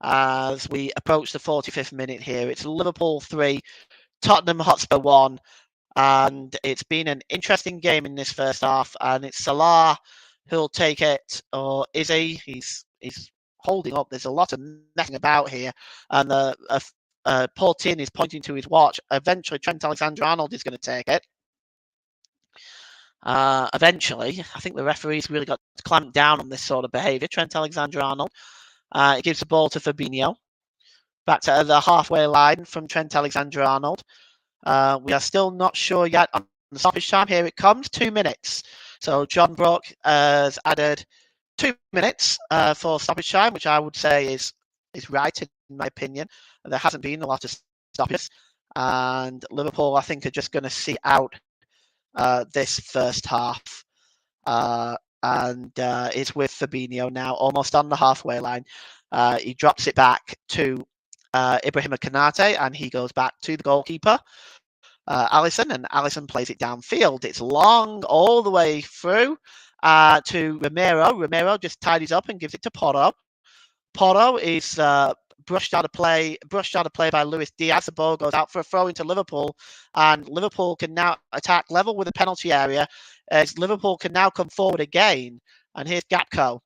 as we approach the 45th minute here. It's Liverpool 3, Tottenham Hotspur 1. And it's been an interesting game in this first half. And it's Salah who'll take it. Or is he? He's holding up. There's a lot of messing about here. And Paul Tin is pointing to his watch. Eventually, Trent Alexander-Arnold is going to take it. Eventually, I think the referee's really got to clamp down on this sort of behaviour. Trent Alexander-Arnold gives the ball to Fabinho. Back to the halfway line from Trent Alexander-Arnold. We are still not sure yet on the stoppage time. Here it comes, 2 minutes. So John Brooke has added 2 minutes for stoppage time, which I would say is right in my opinion. There hasn't been a lot of stoppages. And Liverpool, I think, are just going to see out this first half. It's with Fabinho now, almost on the halfway line. He drops it back to Ibrahima Konate, and he goes back to the goalkeeper, Alisson, and Alisson plays it downfield. It's long all the way through to Romero. Romero just tidies up and gives it to Porro. Porro is brushed out of play by Luis Diaz. The ball goes out for a throw into Liverpool, and Liverpool can now attack level with the penalty area as Liverpool can now come forward again. And here's Gakpo.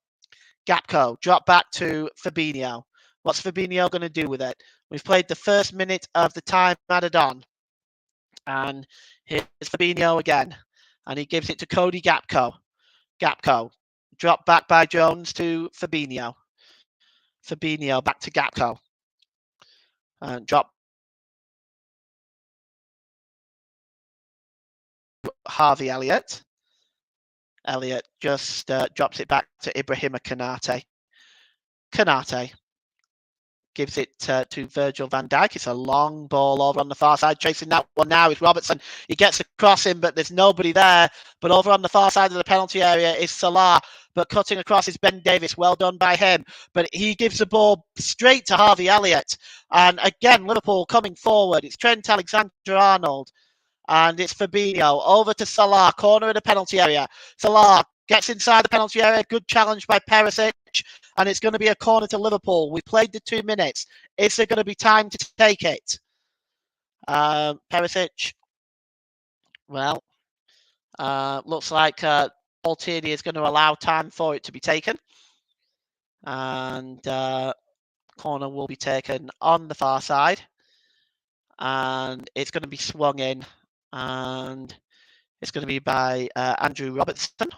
Gakpo drop back to Fabinho. What's Fabinho going to do with it? We've played the first minute of the time added on, and here's Fabinho again, and he gives it to Cody Gakpo. Gakpo drop back by Jones to Fabinho. Fabinho back to Gakpo. And drop Harvey Elliott. Elliott just drops it back to Ibrahima Konate. gives it to Virgil van Dijk. It's a long ball over on the far side. Chasing that one now is Robertson. He gets across him, but there's nobody there. But over on the far side of the penalty area is Salah. But cutting across is Ben Davies. Well done by him. But he gives the ball straight to Harvey Elliott. And again, Liverpool coming forward. It's Trent Alexander-Arnold. And it's Fabinho over to Salah, corner of the penalty area. Salah gets inside the penalty area. Good challenge by Perisic. And it's going to be a corner to Liverpool. We played the 2 minutes. Is there going to be time to take it? Perisic. Well, looks like Paul Tierney is going to allow time for it to be taken. And corner will be taken on the far side. And it's going to be swung in. And it's going to be by Andrew Robertson.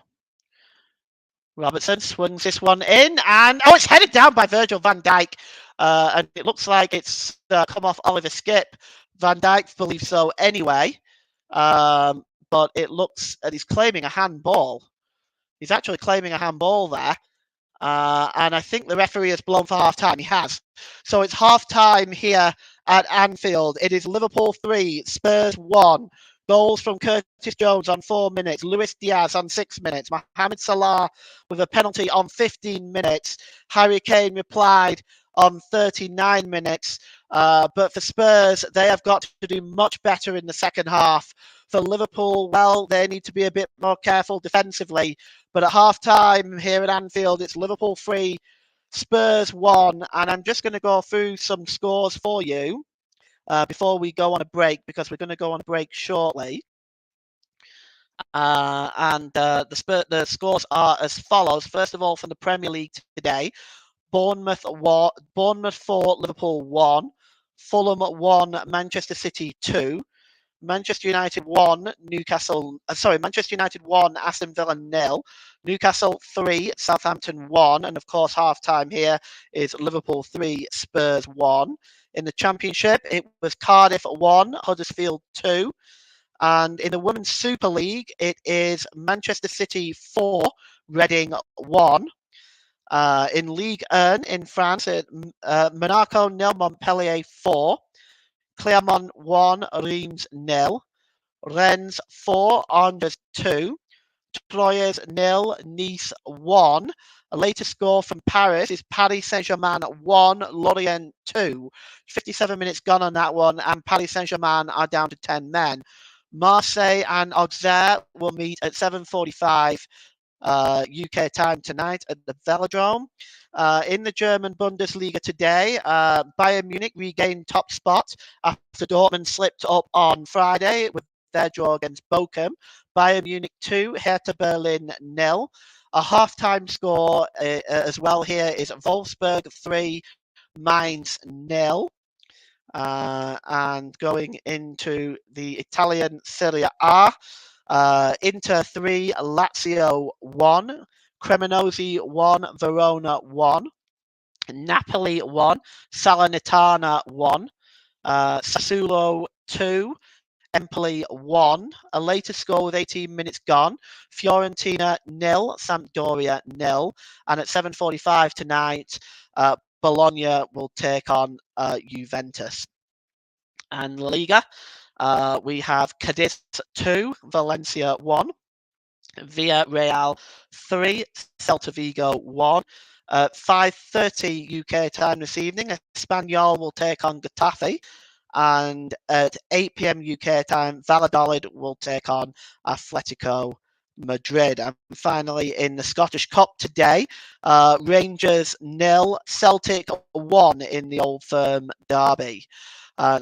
Robertson swings this one in, and it's headed down by Virgil van Dijk, and it looks like it's come off Oliver Skip. Van Dijk believes so anyway, but it looks, and he's claiming a handball. He's actually claiming a handball there, and I think the referee has blown for half time. He has. So it's half time here at Anfield. It is Liverpool 3, Spurs 1. Goals from Curtis Jones on 4 minutes, Luis Diaz on 6 minutes, Mohamed Salah with a penalty on 15 minutes, Harry Kane replied on 39 minutes. But for Spurs, they have got to do much better in the second half. For Liverpool, well, they need to be a bit more careful defensively. But at half-time here at Anfield, it's Liverpool 3, Spurs 1. And I'm just going to go through some scores for you before we go on a break, because we're going to go on a break shortly. The scores are as follows. First of all, from the Premier League today, Bournemouth 4, Liverpool 1, Fulham 1, Manchester City 2, Manchester United 1, Manchester United 1, Aston Villa 0, Newcastle 3, Southampton 1, and of course half-time here is Liverpool 3, Spurs 1. In the Championship, it was Cardiff 1, Huddersfield 2, and in the Women's Super League, it is Manchester City 4, Reading 1. In Ligue 1 in France, Monaco 0, Montpellier 4, Clermont 1, Reims 0, Rennes 4, Angers 2, Troyes 0, Nice 1. A latest score from Paris is Paris Saint-Germain 1, Lorient 2. 57 minutes gone on that one, and Paris Saint-Germain are down to 10 men. Marseille and Auxerre will meet at 7:45 UK time tonight at the Velodrome. In the German Bundesliga today, Bayern Munich regained top spot after Dortmund slipped up on Friday with their draw against Bochum. Bayern Munich 2, Hertha Berlin 0. A half-time score as well here is Wolfsburg 3, Mainz 0. And going into the Italian Serie A, Inter 3, Lazio 1, Cremonese 1, Verona 1, Napoli 1, Salernitana 1, Sassuolo 2, Empoli 1. A later score with 18 minutes gone, Fiorentina 0, Sampdoria 0. And at 7:45 tonight, Bologna will take on Juventus. And La Liga, we have Cadiz 2, Valencia 1, Villarreal 3, Celta Vigo 1. 5:30 UK time this evening, Espanyol will take on Getafe. And at 8 p.m. UK time, Valladolid will take on Atletico Madrid. And finally, in the Scottish Cup today, Rangers 0, Celtic 1 in the Old Firm derby.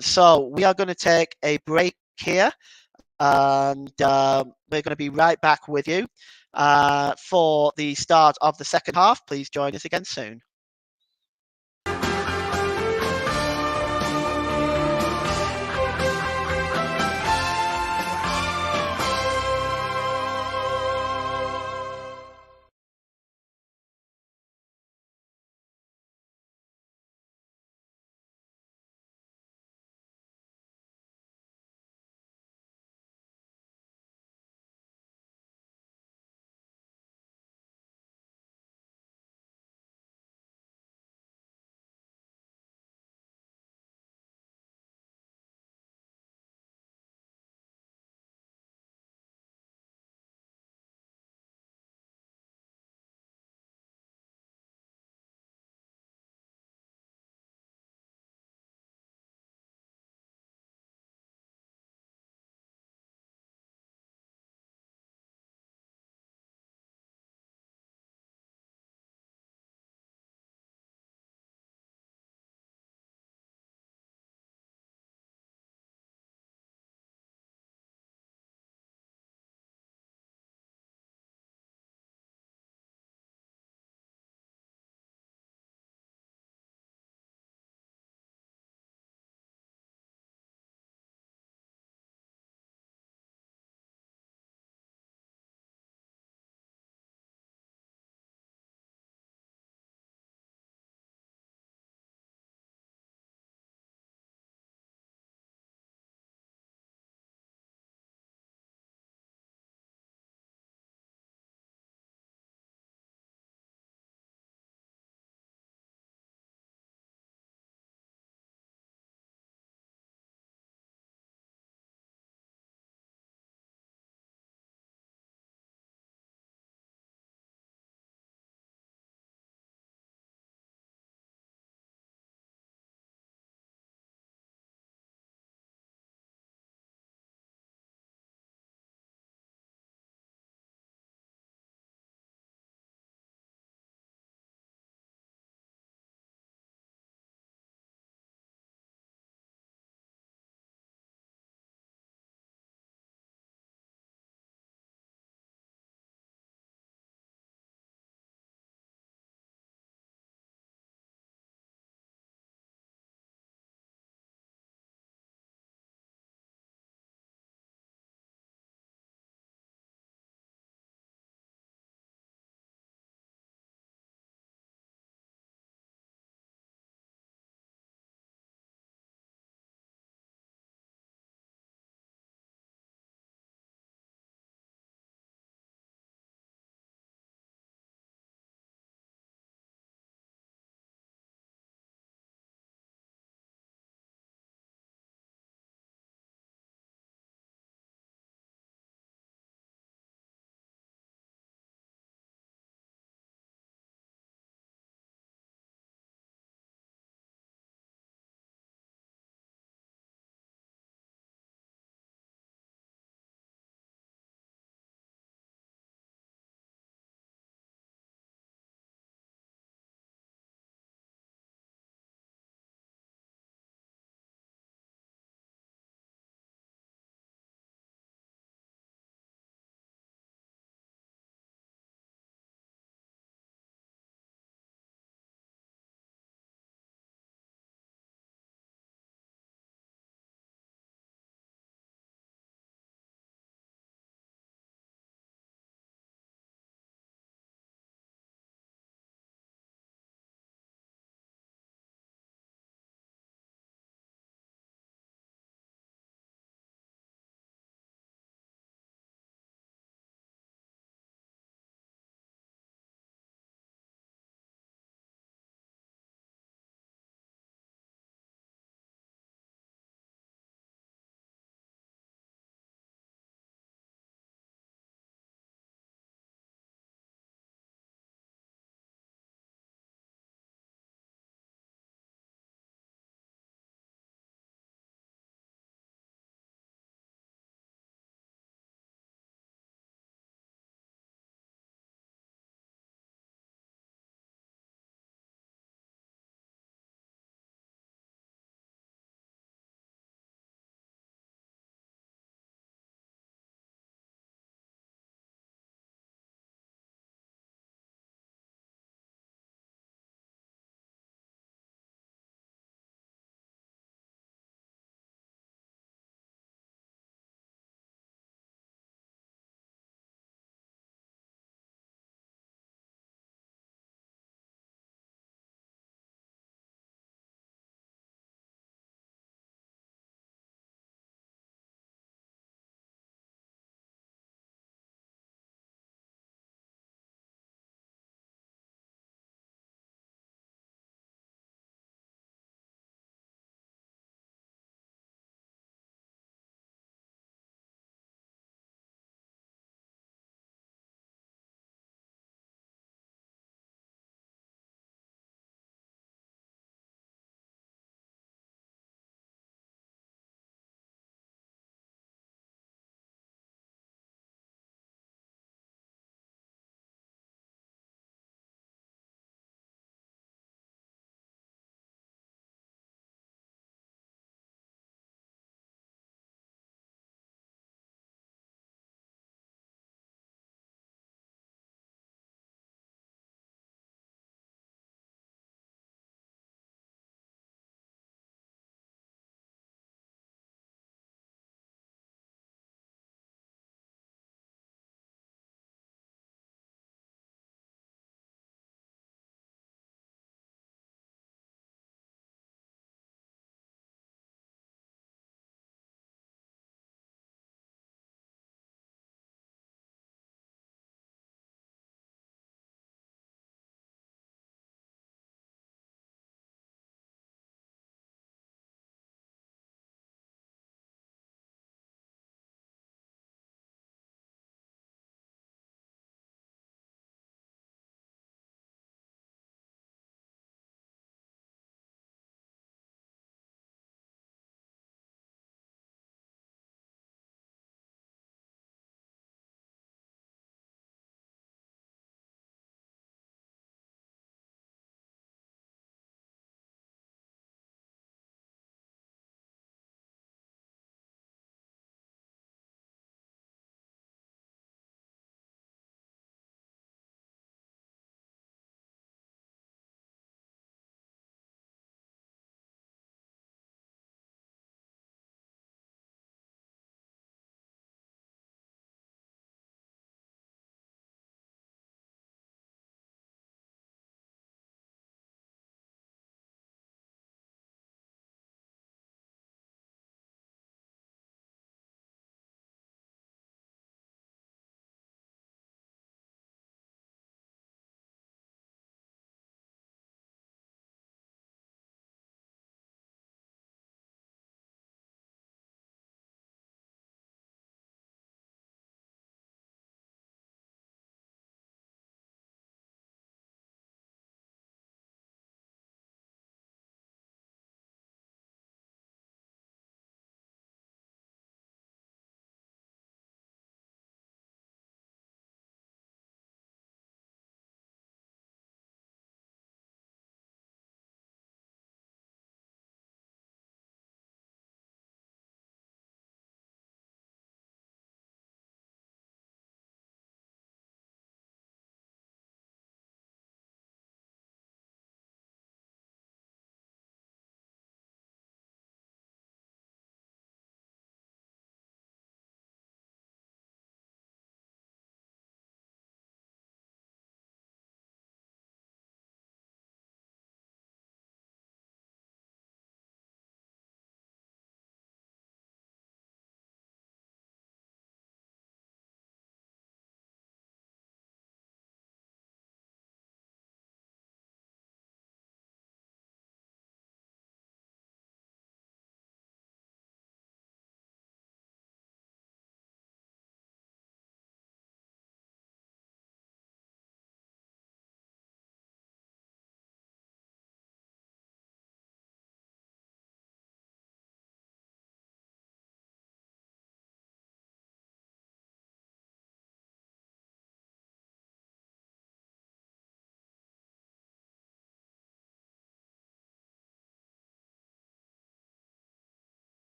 So we are going to take a break here, and we're going to be right back with you for the start of the second half. Please join us again soon.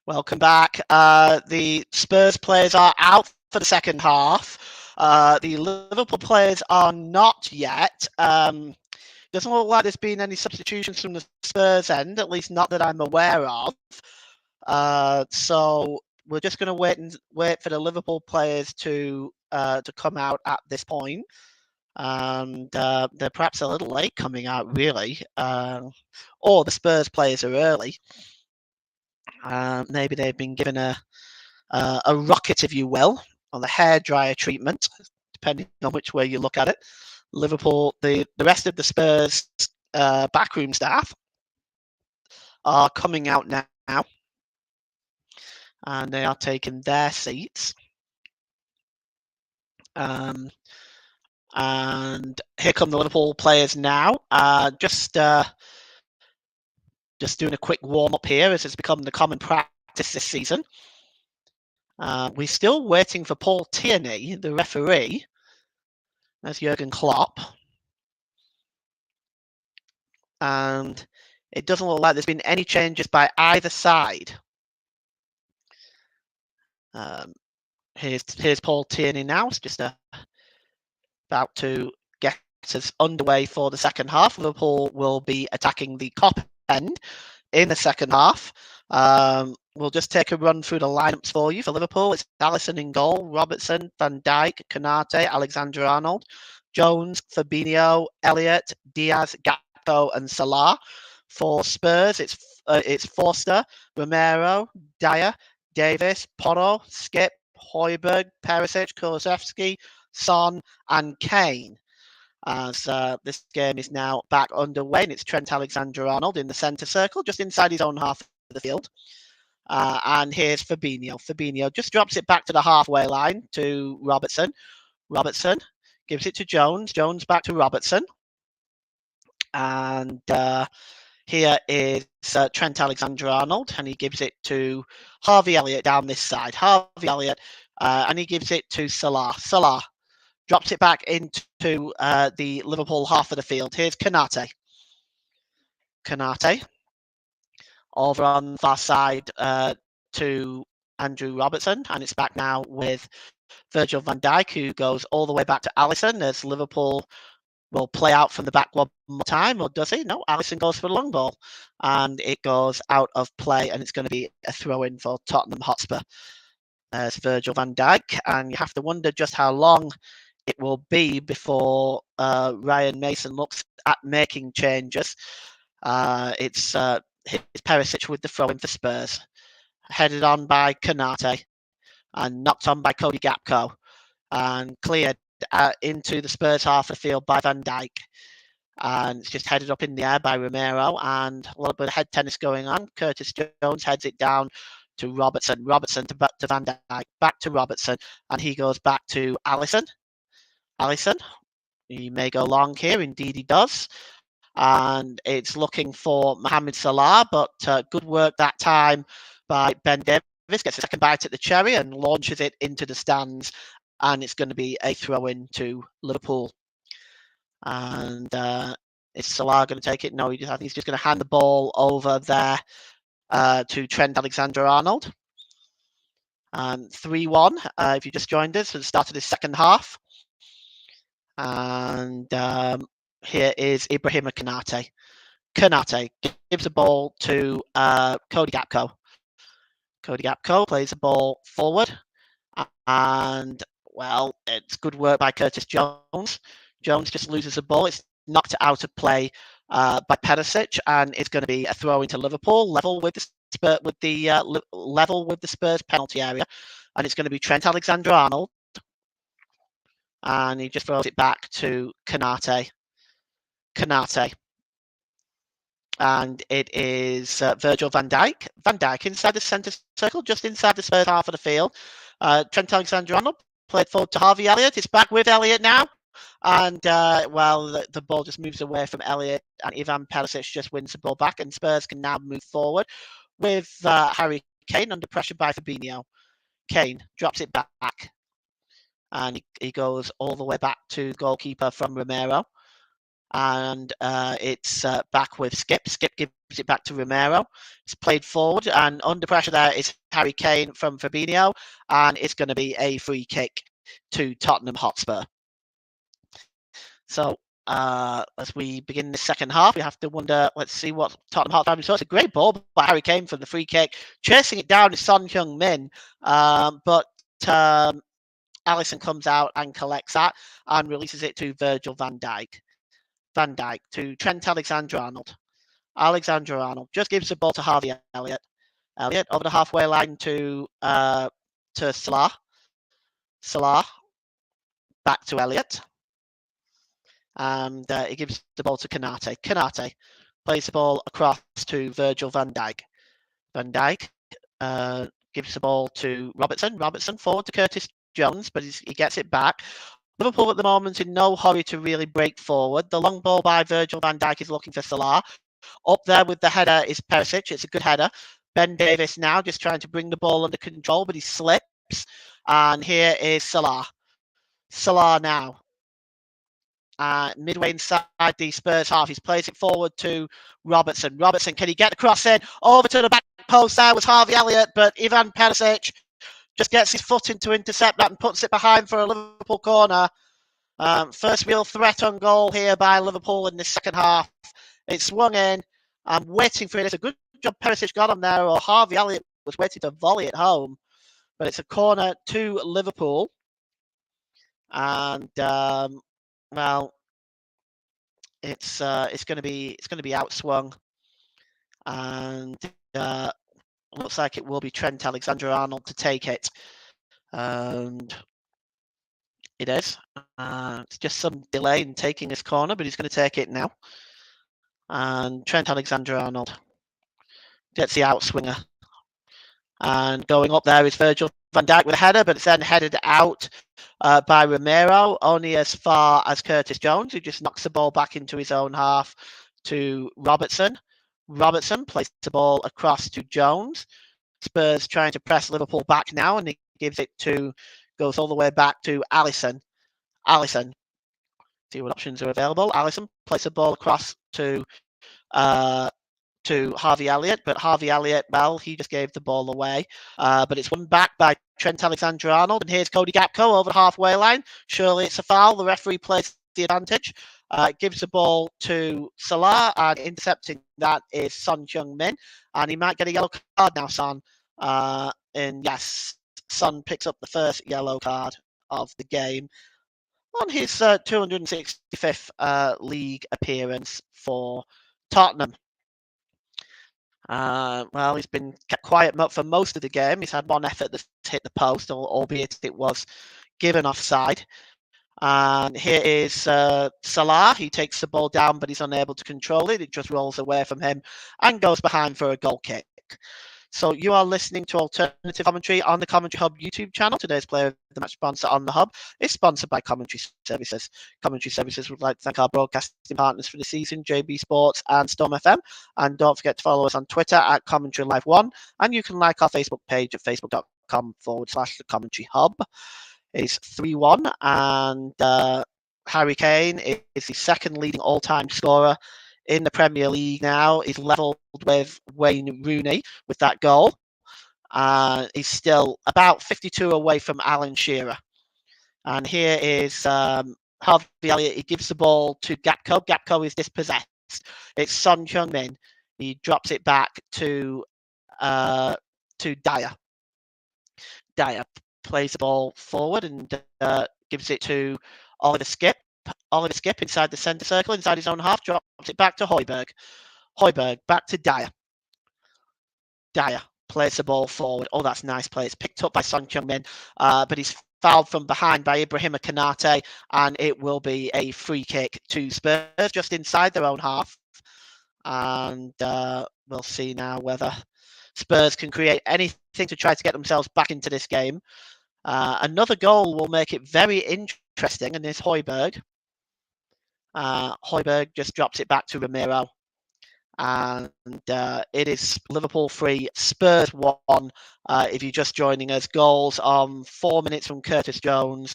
Welcome back. The Spurs players are out for the second half. The Liverpool players are not yet. Doesn't look like there's been any substitutions from the Spurs end, at least not that I'm aware of. So we're just going to wait for the Liverpool players to come out at this point. And they're perhaps a little late coming out, really. Or the Spurs players are early. Maybe they've been given a rocket, if you will, on the hairdryer treatment, depending on which way you look at it. Liverpool, the rest of the Spurs backroom staff are coming out now, and they are taking their seats. And here come the Liverpool players now. Just doing a quick warm up here, as has become the common practice this season. We're still waiting for Paul Tierney, the referee. There's Jurgen Klopp. And it doesn't look like there's been any changes by either side. Here's Paul Tierney now. It's just about to get us underway for the second half. Liverpool will be attacking the Kop end in the second half. We'll just take a run through the lineups for you. For Liverpool, it's Alisson in goal, Robertson, Van Dijk, Konate, Alexander-Arnold, Jones, Fabinho, Elliott, Diaz, Gakpo, and Salah. For Spurs, it's Forster, Romero, Dyer, Davis, Porro, Skip, Højbjerg, Perisic, Kulusevski, Son, and Kane. As this game is now back underway, and it's Trent Alexander-Arnold in the centre circle, just inside his own half of the field. And here's Fabinho. Fabinho just drops it back to the halfway line to Robertson. Robertson gives it to Jones. Jones back to Robertson. And here is Trent Alexander-Arnold, and he gives it to Harvey Elliott down this side. Harvey Elliott, and he gives it to Salah. Salah drops it back into the Liverpool half of the field. Here's Konate. Konate over on the far side to Andrew Robertson, and it's back now with Virgil van Dijk, who goes all the way back to Alisson as Liverpool will play out from the back one more time, or does he? No, Alisson goes for the long ball, and it goes out of play, and it's going to be a throw-in for Tottenham Hotspur. There's Virgil van Dijk, and you have to wonder just how long it will be before Ryan Mason looks at making changes. It's Perisic with the throw-in for Spurs, headed on by Konate and knocked on by Cody Gakpo, and cleared into the Spurs half of the field by Van Dijk. And it's just headed up in the air by Romero, and a little bit of head tennis going on. Curtis Jones heads it down to Robertson. Robertson to Van Dijk, back to Robertson, and he goes back to Alisson. Alisson, he may go long here. Indeed, he does. And it's looking for Mohamed Salah, but good work that time by Ben Davies. Gets a second bite at the cherry and launches it into the stands, and it's going to be a throw-in to Liverpool. And is Salah going to take it? No, I think he's just going to hand the ball over there to Trent Alexander-Arnold. 3-1, if you just joined us, for the start of this second half. And here is Ibrahima Konate. Konate gives the ball to Cody Gakpo. Cody Gakpo plays the ball forward. And, well, it's good work by Curtis Jones. Jones just loses the ball. It's knocked out of play by Perisic, and it's going to be a throw into Liverpool, level with the Spurs penalty area. And it's going to be Trent Alexander-Arnold. And he just throws it back to Konate. Konate. And it is Virgil van Dijk. Van Dijk inside the centre circle, just inside the Spurs half of the field. Trent Alexander-Arnold played forward to Harvey Elliott. It's back with Elliott now. And, the ball just moves away from Elliott, and Ivan Perisic just wins the ball back, and Spurs can now move forward with Harry Kane under pressure by Fabinho. Kane drops it back, and he goes all the way back to goalkeeper from Romero. and it's back with Skip. Skip gives it back to Romero. It's played forward, and under pressure there is Harry Kane from Fabinho, and it's going to be a free kick to Tottenham Hotspur. So as we begin the second half, we have to wonder, let's see what Tottenham Hotspur have. So it's a great ball by Harry Kane from the free kick. Chasing it down is Son Heung-min, but Alisson comes out and collects that and releases it to Virgil van Dijk. Van Dijk to Trent Alexander-Arnold. Alexander-Arnold just gives the ball to Harvey Elliott. Elliott over the halfway line to Salah. Salah back to Elliott. And he gives the ball to Konate. Konate plays the ball across to Virgil van Dijk. Van Dijk gives the ball to Robertson. Robertson forward to Curtis Jones, but he gets it back. Liverpool at the moment in no hurry to really break forward. The long ball by Virgil van Dijk is looking for Salah. Up there with the header is Perisic. It's a good header. Ben Davies now just trying to bring the ball under control, but he slips. And here is Salah. Salah now. Midway inside the Spurs half. He plays it forward to Robertson. Robertson, can he get the cross in? Over to the back post there was Harvey Elliott, but Ivan Perisic just gets his foot in to intercept that and puts it behind for a Liverpool corner. First real threat on goal here by Liverpool in the second half. It swung in. I'm waiting for it. It's a good job Perisic got on there, or Harvey Elliott was waiting to volley it home. But it's a corner to Liverpool. And well, it's going to be outswung, and looks like it will be Trent Alexander-Arnold to take it, and it is. It's just some delay in taking this corner, but he's going to take it now. And Trent Alexander-Arnold gets the outswinger, and going up there is Virgil van Dijk with a header, but it's then headed out by Romero, only as far as Curtis Jones, who just knocks the ball back into his own half to Robertson. Robertson plays the ball across to Jones. Spurs trying to press Liverpool back now, and he goes all the way back to Alisson. Alisson, see what options are available. Alisson plays the ball across to Harvey Elliott, but Harvey Elliott, well, he just gave the ball away. But it's won back by Trent Alexander-Arnold, and here's Cody Gakpo over the halfway line. Surely it's a foul. The referee plays the advantage. Gives the ball to Salah, and intercepting that is Son Heung-min, and he might get a yellow card now, Son. And yes, Son picks up the first yellow card of the game on his 265th league appearance for Tottenham. Well, he's been kept quiet for most of the game. He's had one effort that's hit the post, albeit it was given offside. And here is Salah. He takes the ball down, but he's unable to control it. It just rolls away from him and goes behind for a goal kick. So you are listening to Alternative Commentary on the Commentary Hub YouTube channel. Today's player of the match sponsor on the Hub is sponsored by Commentary Services. Commentary Services would like to thank our broadcasting partners for the season, JB Sports and Storm FM. And don't forget to follow us on Twitter at Commentary Live 1. And you can like our Facebook page at facebook.com/the Commentary Hub. It's 3-1, and Harry Kane is the second leading all-time scorer in the Premier League now. He's levelled with Wayne Rooney with that goal. He's still about 52 away from Alan Shearer. And here is Harvey Elliott. He gives the ball to Gakpo. Gakpo is dispossessed. It's Son Heung-min. He drops it back to Dyer. Dyer plays the ball forward and gives it to Oliver Skip. Oliver Skip inside the centre circle, inside his own half, drops it back to Højbjerg. Højbjerg back to Dyer. Dyer plays the ball forward. Oh, that's nice play. It's picked up by Son Heung-min, but he's fouled from behind by Ibrahima Konate, and it will be a free kick to Spurs just inside their own half. And we'll see now whether Spurs can create anything to try to get themselves back into this game. Another goal will make it very interesting, and there's Højbjerg. Højbjerg just drops it back to Romero. And it is Liverpool 3, Spurs 1. If you're just joining us, goals on 4 minutes from Curtis Jones,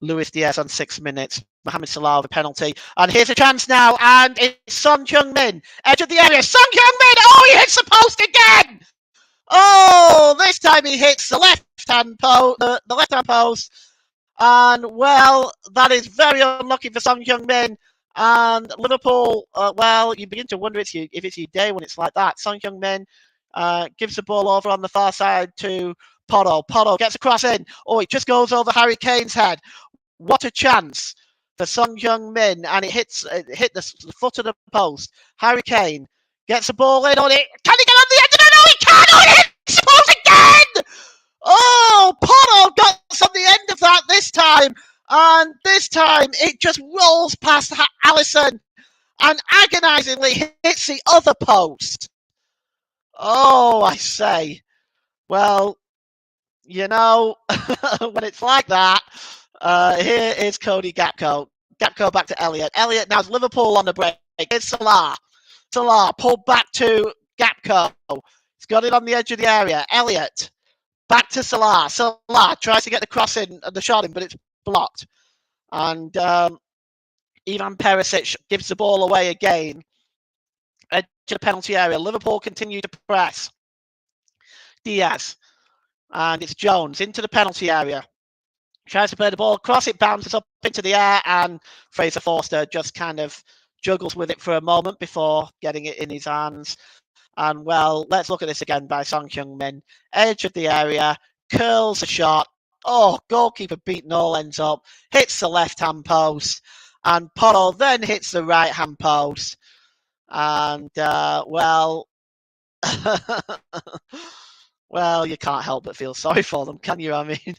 Luis Diaz on 6 minutes. Mohamed Salah with a penalty. And here's a chance now. And it's Son Heung-min. Edge of the area. Son Heung-min. Oh, he hits the post again. Oh, this time he hits the left-hand post. The left-hand post. And, well, that is very unlucky for Son Heung-min. And Liverpool, well, you begin to wonder if it's your day when it's like that. Son Heung-min gives the ball over on the far side to Porro. Porro gets a cross in. Oh, it just goes over Harry Kane's head. What a chance for Son Heung-min, and it hit the foot of the post. Harry Kane gets the ball in on it. Can he get on the end of it? No, he can't. Oh, it hits the post again! Oh, Porro got on the end of that this time, and this time it just rolls past Alisson and agonisingly hits the other post. Oh, I say. Well, you know, when it's like that, here is Cody Gakpo. Gakpo back to Elliott. Elliott now has Liverpool on the break. Here's Salah. Salah pulled back to Gakpo. He's got it on the edge of the area. Elliott back to Salah. Salah tries to get the cross in and the shot in, but it's blocked. And Ivan Perisic gives the ball away again. Edge of the penalty area. Liverpool continue to press. Diaz. And it's Jones into the penalty area. Tries to play the ball across, it bounces up into the air, and Fraser Forster just kind of juggles with it for a moment before getting it in his hands. And, well, let's look at this again by Son Heung-min. Edge of the area, curls a shot. Oh, goalkeeper beaten all ends up, hits the left-hand post, and Porro then hits the right-hand post. And, well... well, you can't help but feel sorry for them, can you? I mean...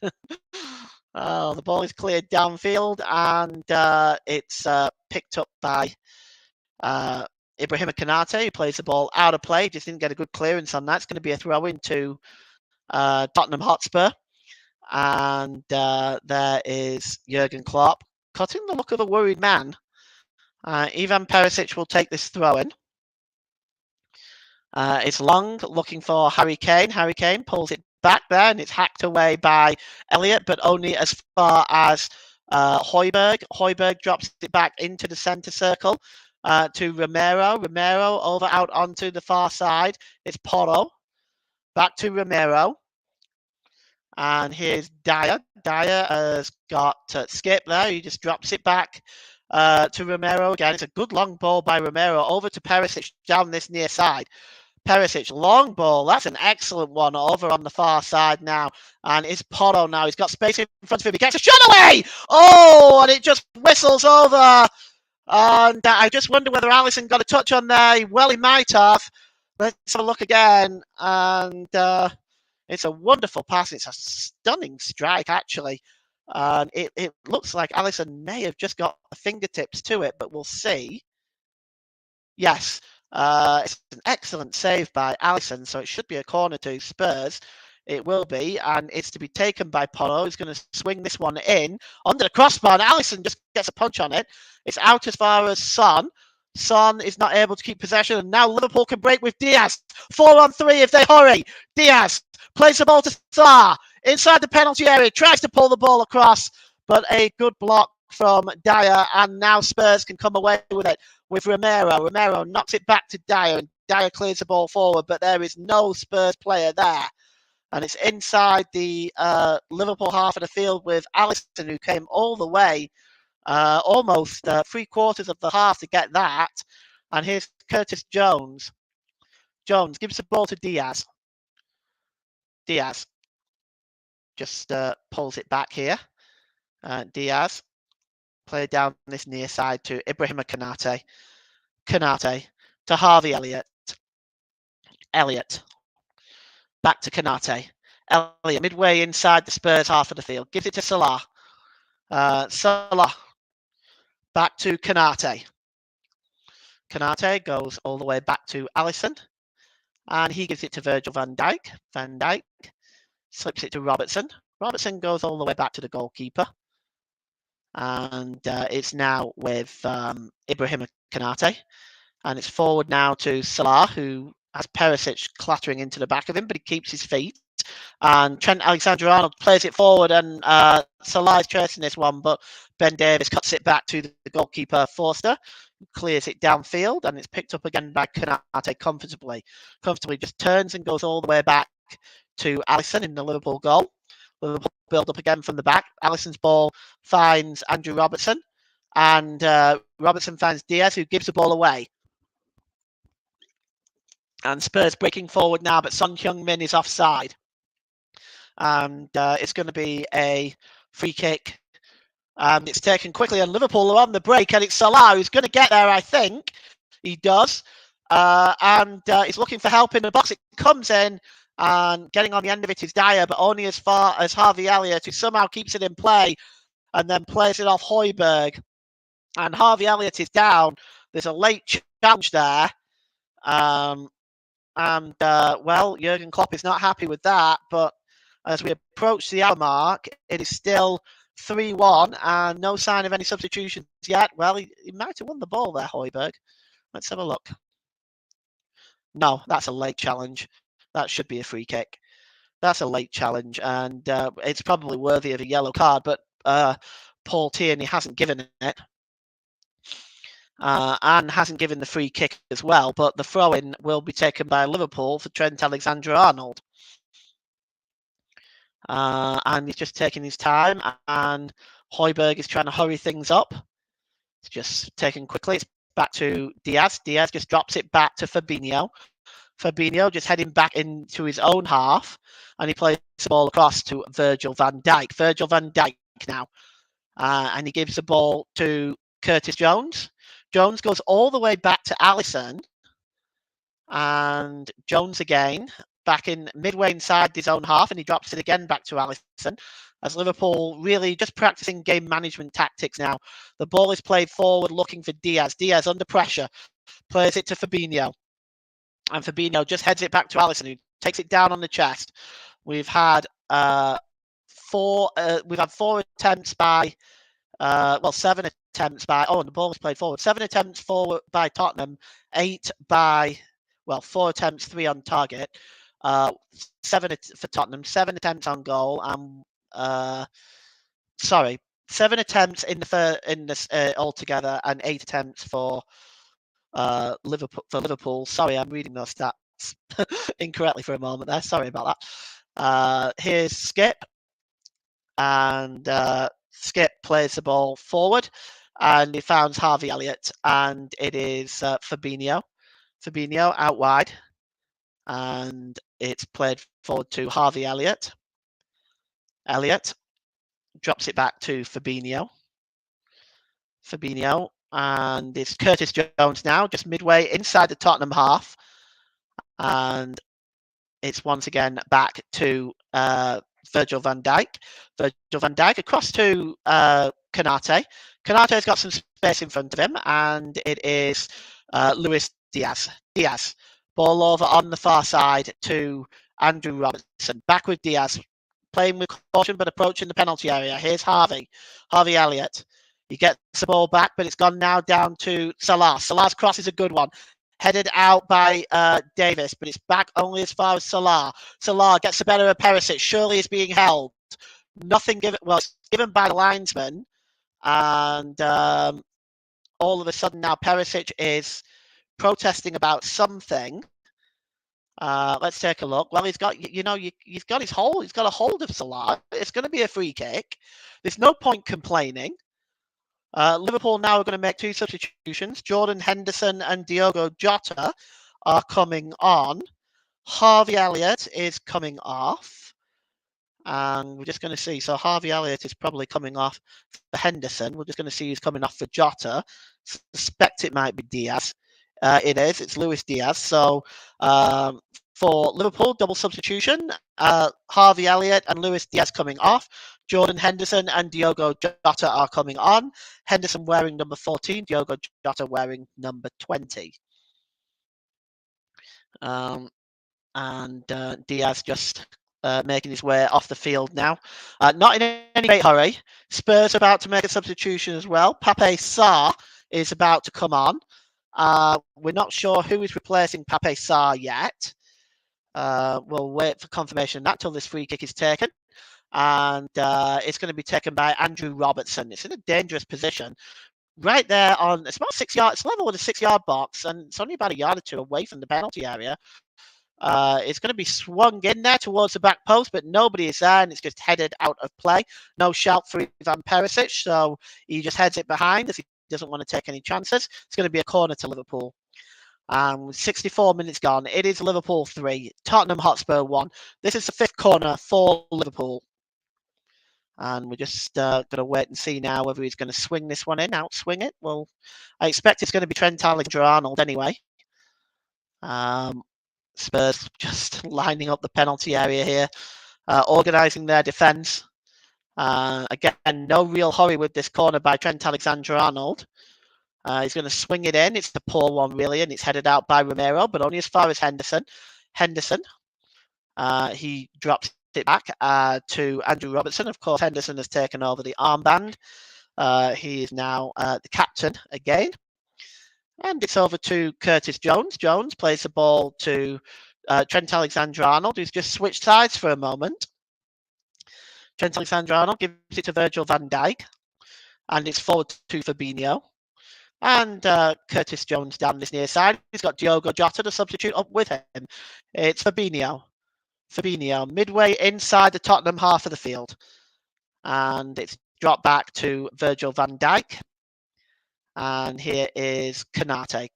the ball is cleared downfield, and it's picked up by Ibrahim Konate, who plays the ball out of play. Just didn't get a good clearance on that. It's going to be a throw into Tottenham Hotspur. And there is Jurgen Klopp, cutting the look of a worried man. Ivan Perisic will take this throw in. It's long, looking for Harry Kane. Harry Kane pulls it back there, and it's hacked away by Elliott, but only as far as Højbjerg. Højbjerg drops it back into the centre circle to Romero. Romero over out onto the far side. It's Porro. Back to Romero. And here's Dyer. Dyer has got Skip there. He just drops it back to Romero again. It's a good long ball by Romero over to Perisic down this near side. Perisic, long ball. That's an excellent one over on the far side now. And it's Porro now. He's got space in front of him. He gets a shot away. Oh, and it just whistles over. And I just wonder whether Alisson got a touch on there. Well, he might have. Let's have a look again. And it's a wonderful pass. It's a stunning strike, actually. And it looks like Alisson may have just got the fingertips to it, but we'll see. Yes. It's an excellent save by Alisson, so it should be a corner to Spurs. It will be, and it's to be taken by Porro. He's going to swing this one in under the crossbar, and Alisson just gets a punch on it. It's out as far as Son. Son is not able to keep possession, and now Liverpool can break with Diaz. 4-on-3 if they hurry. Diaz plays the ball to Salah inside the penalty area, tries to pull the ball across, but a good block from Dyer, and now Spurs can come away with it with Romero. Romero knocks it back to Dyer, and Dyer clears the ball forward, but there is no Spurs player there. And it's inside the Liverpool half of the field with Alisson, who came all the way, almost 3/4 of the half to get that. And here's Curtis Jones. Jones gives the ball to Diaz. Diaz just pulls it back here. Diaz played down this near side to Ibrahim Konate. Konate to Harvey Elliott. Elliott back to Konate. Elliott midway inside the Spurs half of the field. Gives it to Salah. Salah back to Konate. Konate goes all the way back to Alisson. And he gives it to Virgil van Dijk. Van Dijk slips it to Robertson. Robertson goes all the way back to the goalkeeper. And it's now with Ibrahim Konate. And it's forward now to Salah, who has Perisic clattering into the back of him, but he keeps his feet. And Trent Alexander-Arnold plays it forward, and Salah's chasing this one, but Ben Davies cuts it back to the goalkeeper Forster, clears it downfield, and it's picked up again by Konate comfortably. Just turns and goes all the way back to Alisson in the Liverpool goal. Liverpool build up again from the back. Alisson's ball finds Andrew Robertson, and Robertson finds Diaz, who gives the ball away. And Spurs breaking forward now, but Son Heung-min is offside. And it's going to be a free kick. It's taken quickly, and Liverpool are on the break, and it's Salah who's going to get there, I think. He does. And he's looking for help in the box. It comes in, and getting on the end of it is Dyer, but only as far as Harvey Elliott, who somehow keeps it in play and then plays it off Højbjerg. And Harvey Elliott is down. There's a late challenge there. Well, Jurgen Klopp is not happy with that, but as we approach the hour mark, it is still 3-1 and no sign of any substitutions yet. Well, he might have won the ball there, Højbjerg. Let's have a look. No, that's a late challenge. That should be a free kick. That's a late challenge, and it's probably worthy of a yellow card, but Paul Tierney hasn't given it. And hasn't given the free kick as well, but the throw-in will be taken by Liverpool for Trent Alexander-Arnold. And he's just taking his time, and Højbjerg is trying to hurry things up. It's just taken quickly. It's back to Diaz. Diaz just drops it back to Fabinho. Fabinho just heading back into his own half, and he plays the ball across to Virgil van Dijk. Virgil van Dijk now. And he gives the ball to Curtis Jones. Jones goes all the way back to Alisson, and Jones again back in midway inside his own half, and he drops it again back to Alisson. As Liverpool really just practicing game management tactics now. The ball is played forward, looking for Diaz. Diaz under pressure, plays it to Fabinho, and Fabinho just heads it back to Alisson, who takes it down on the chest. We've had four attempts by. 7 attempts by. Oh, and the ball was played forward. 7 attempts forward by Tottenham, 4 attempts, 3 on target. 7 for Tottenham, 7 attempts on goal, and 7 attempts in this altogether, and 8 attempts for Liverpool. Sorry, I'm reading those stats incorrectly for a moment there. Sorry about that. Here's Skip, and Skip plays the ball forward, and he finds Harvey Elliott, and it is Fabinho. Fabinho out wide, and it's played forward to Harvey Elliott. Elliott drops it back to Fabinho. And it's Curtis Jones now, just midway inside the Tottenham half, and it's once again back to Virgil van Dijk. Virgil van Dijk across to Konate. Konate's got some space in front of him, and it is Luis Diaz. Ball over on the far side to Andrew Robertson. Back with Diaz, playing with caution but approaching the penalty area. Here's Harvey Elliott. He gets the ball back, but it's gone now down to Salah. Salah's cross is a good one. Headed out by Davis, but it's back only as far as Salah. Salah gets the better of Perisic. Surely is being held. Nothing given. Well, it's given by the linesman, and all of a sudden now Perisic is protesting about something. Let's take a look. Well, he's got he's got his hold. He's got a hold of Salah. It's going to be a free kick. There's no point complaining. Liverpool now are going to make 2 substitutions. Jordan Henderson and Diogo Jota are coming on. Harvey Elliott is coming off. And we're just going to see. So Harvey Elliott is probably coming off for Henderson. We're just going to see who's coming off for Jota. Suspect it might be Diaz. It is. It's Luis Diaz. So for Liverpool, double substitution. Harvey Elliott and Luis Diaz coming off. Jordan Henderson and Diogo Jota are coming on. Henderson wearing number 14, Diogo Jota wearing number 20. And Diaz just making his way off the field now. Not in any great hurry. Spurs about to make a substitution as well. Pape Sarr is about to come on. We're not sure who is replacing Pape Sarr yet. We'll wait for confirmation of that till this free kick is taken. And it's going to be taken by Andrew Robertson. It's in a dangerous position. Right there on, it's about 6 yards, it's level with a 6-yard box, and it's only about a yard or two away from the penalty area. It's going to be swung in there towards the back post, but nobody is there, and it's just headed out of play. No shout for Ivan Perisic, so he just heads it behind as he doesn't want to take any chances. It's going to be a corner to Liverpool. 64 minutes gone. It is Liverpool 3, Tottenham Hotspur 1. This is the 5th corner for Liverpool. And we're just going to wait and see now whether he's going to swing this one in, outswing it. Well, I expect it's going to be Trent Alexander-Arnold anyway. Spurs just lining up the penalty area here, organising their defence. Again, no real hurry with this corner by Trent Alexander-Arnold. He's going to swing it in. It's the poor one, really, and it's headed out by Romero, but only as far as Henderson. He drops it back to Andrew Robertson. Of course, Henderson has taken over the armband. He is now the captain again. And it's over to Curtis Jones. Jones plays the ball to Trent Alexander-Arnold, who's just switched sides for a moment. Trent Alexander-Arnold gives it to Virgil van Dijk. And it's forward to Fabinho. And Curtis Jones down this near side. He's got Diogo Jota to substitute up with him. It's Fabinho, midway inside the Tottenham half of the field. And it's dropped back to Virgil van Dijk. And here is Konate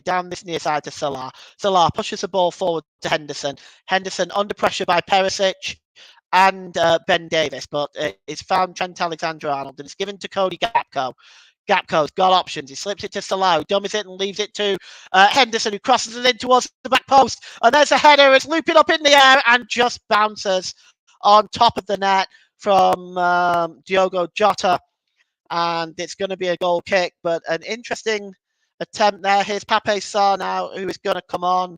down this near side to Salah. Salah pushes the ball forward to Henderson. Henderson under pressure by Perisic and Ben Davis, but it's found Trent Alexander-Arnold and it's given to Cody Gakpo. Gakpo's got options. He slips it to Salah, who dummies it and leaves it to Henderson, who crosses it in towards the back post. And there's a header. It's looping up in the air and just bounces on top of the net from Diogo Jota. And it's going to be a goal kick, but an interesting attempt there. Here's Pape Sarr now, who is going to come on.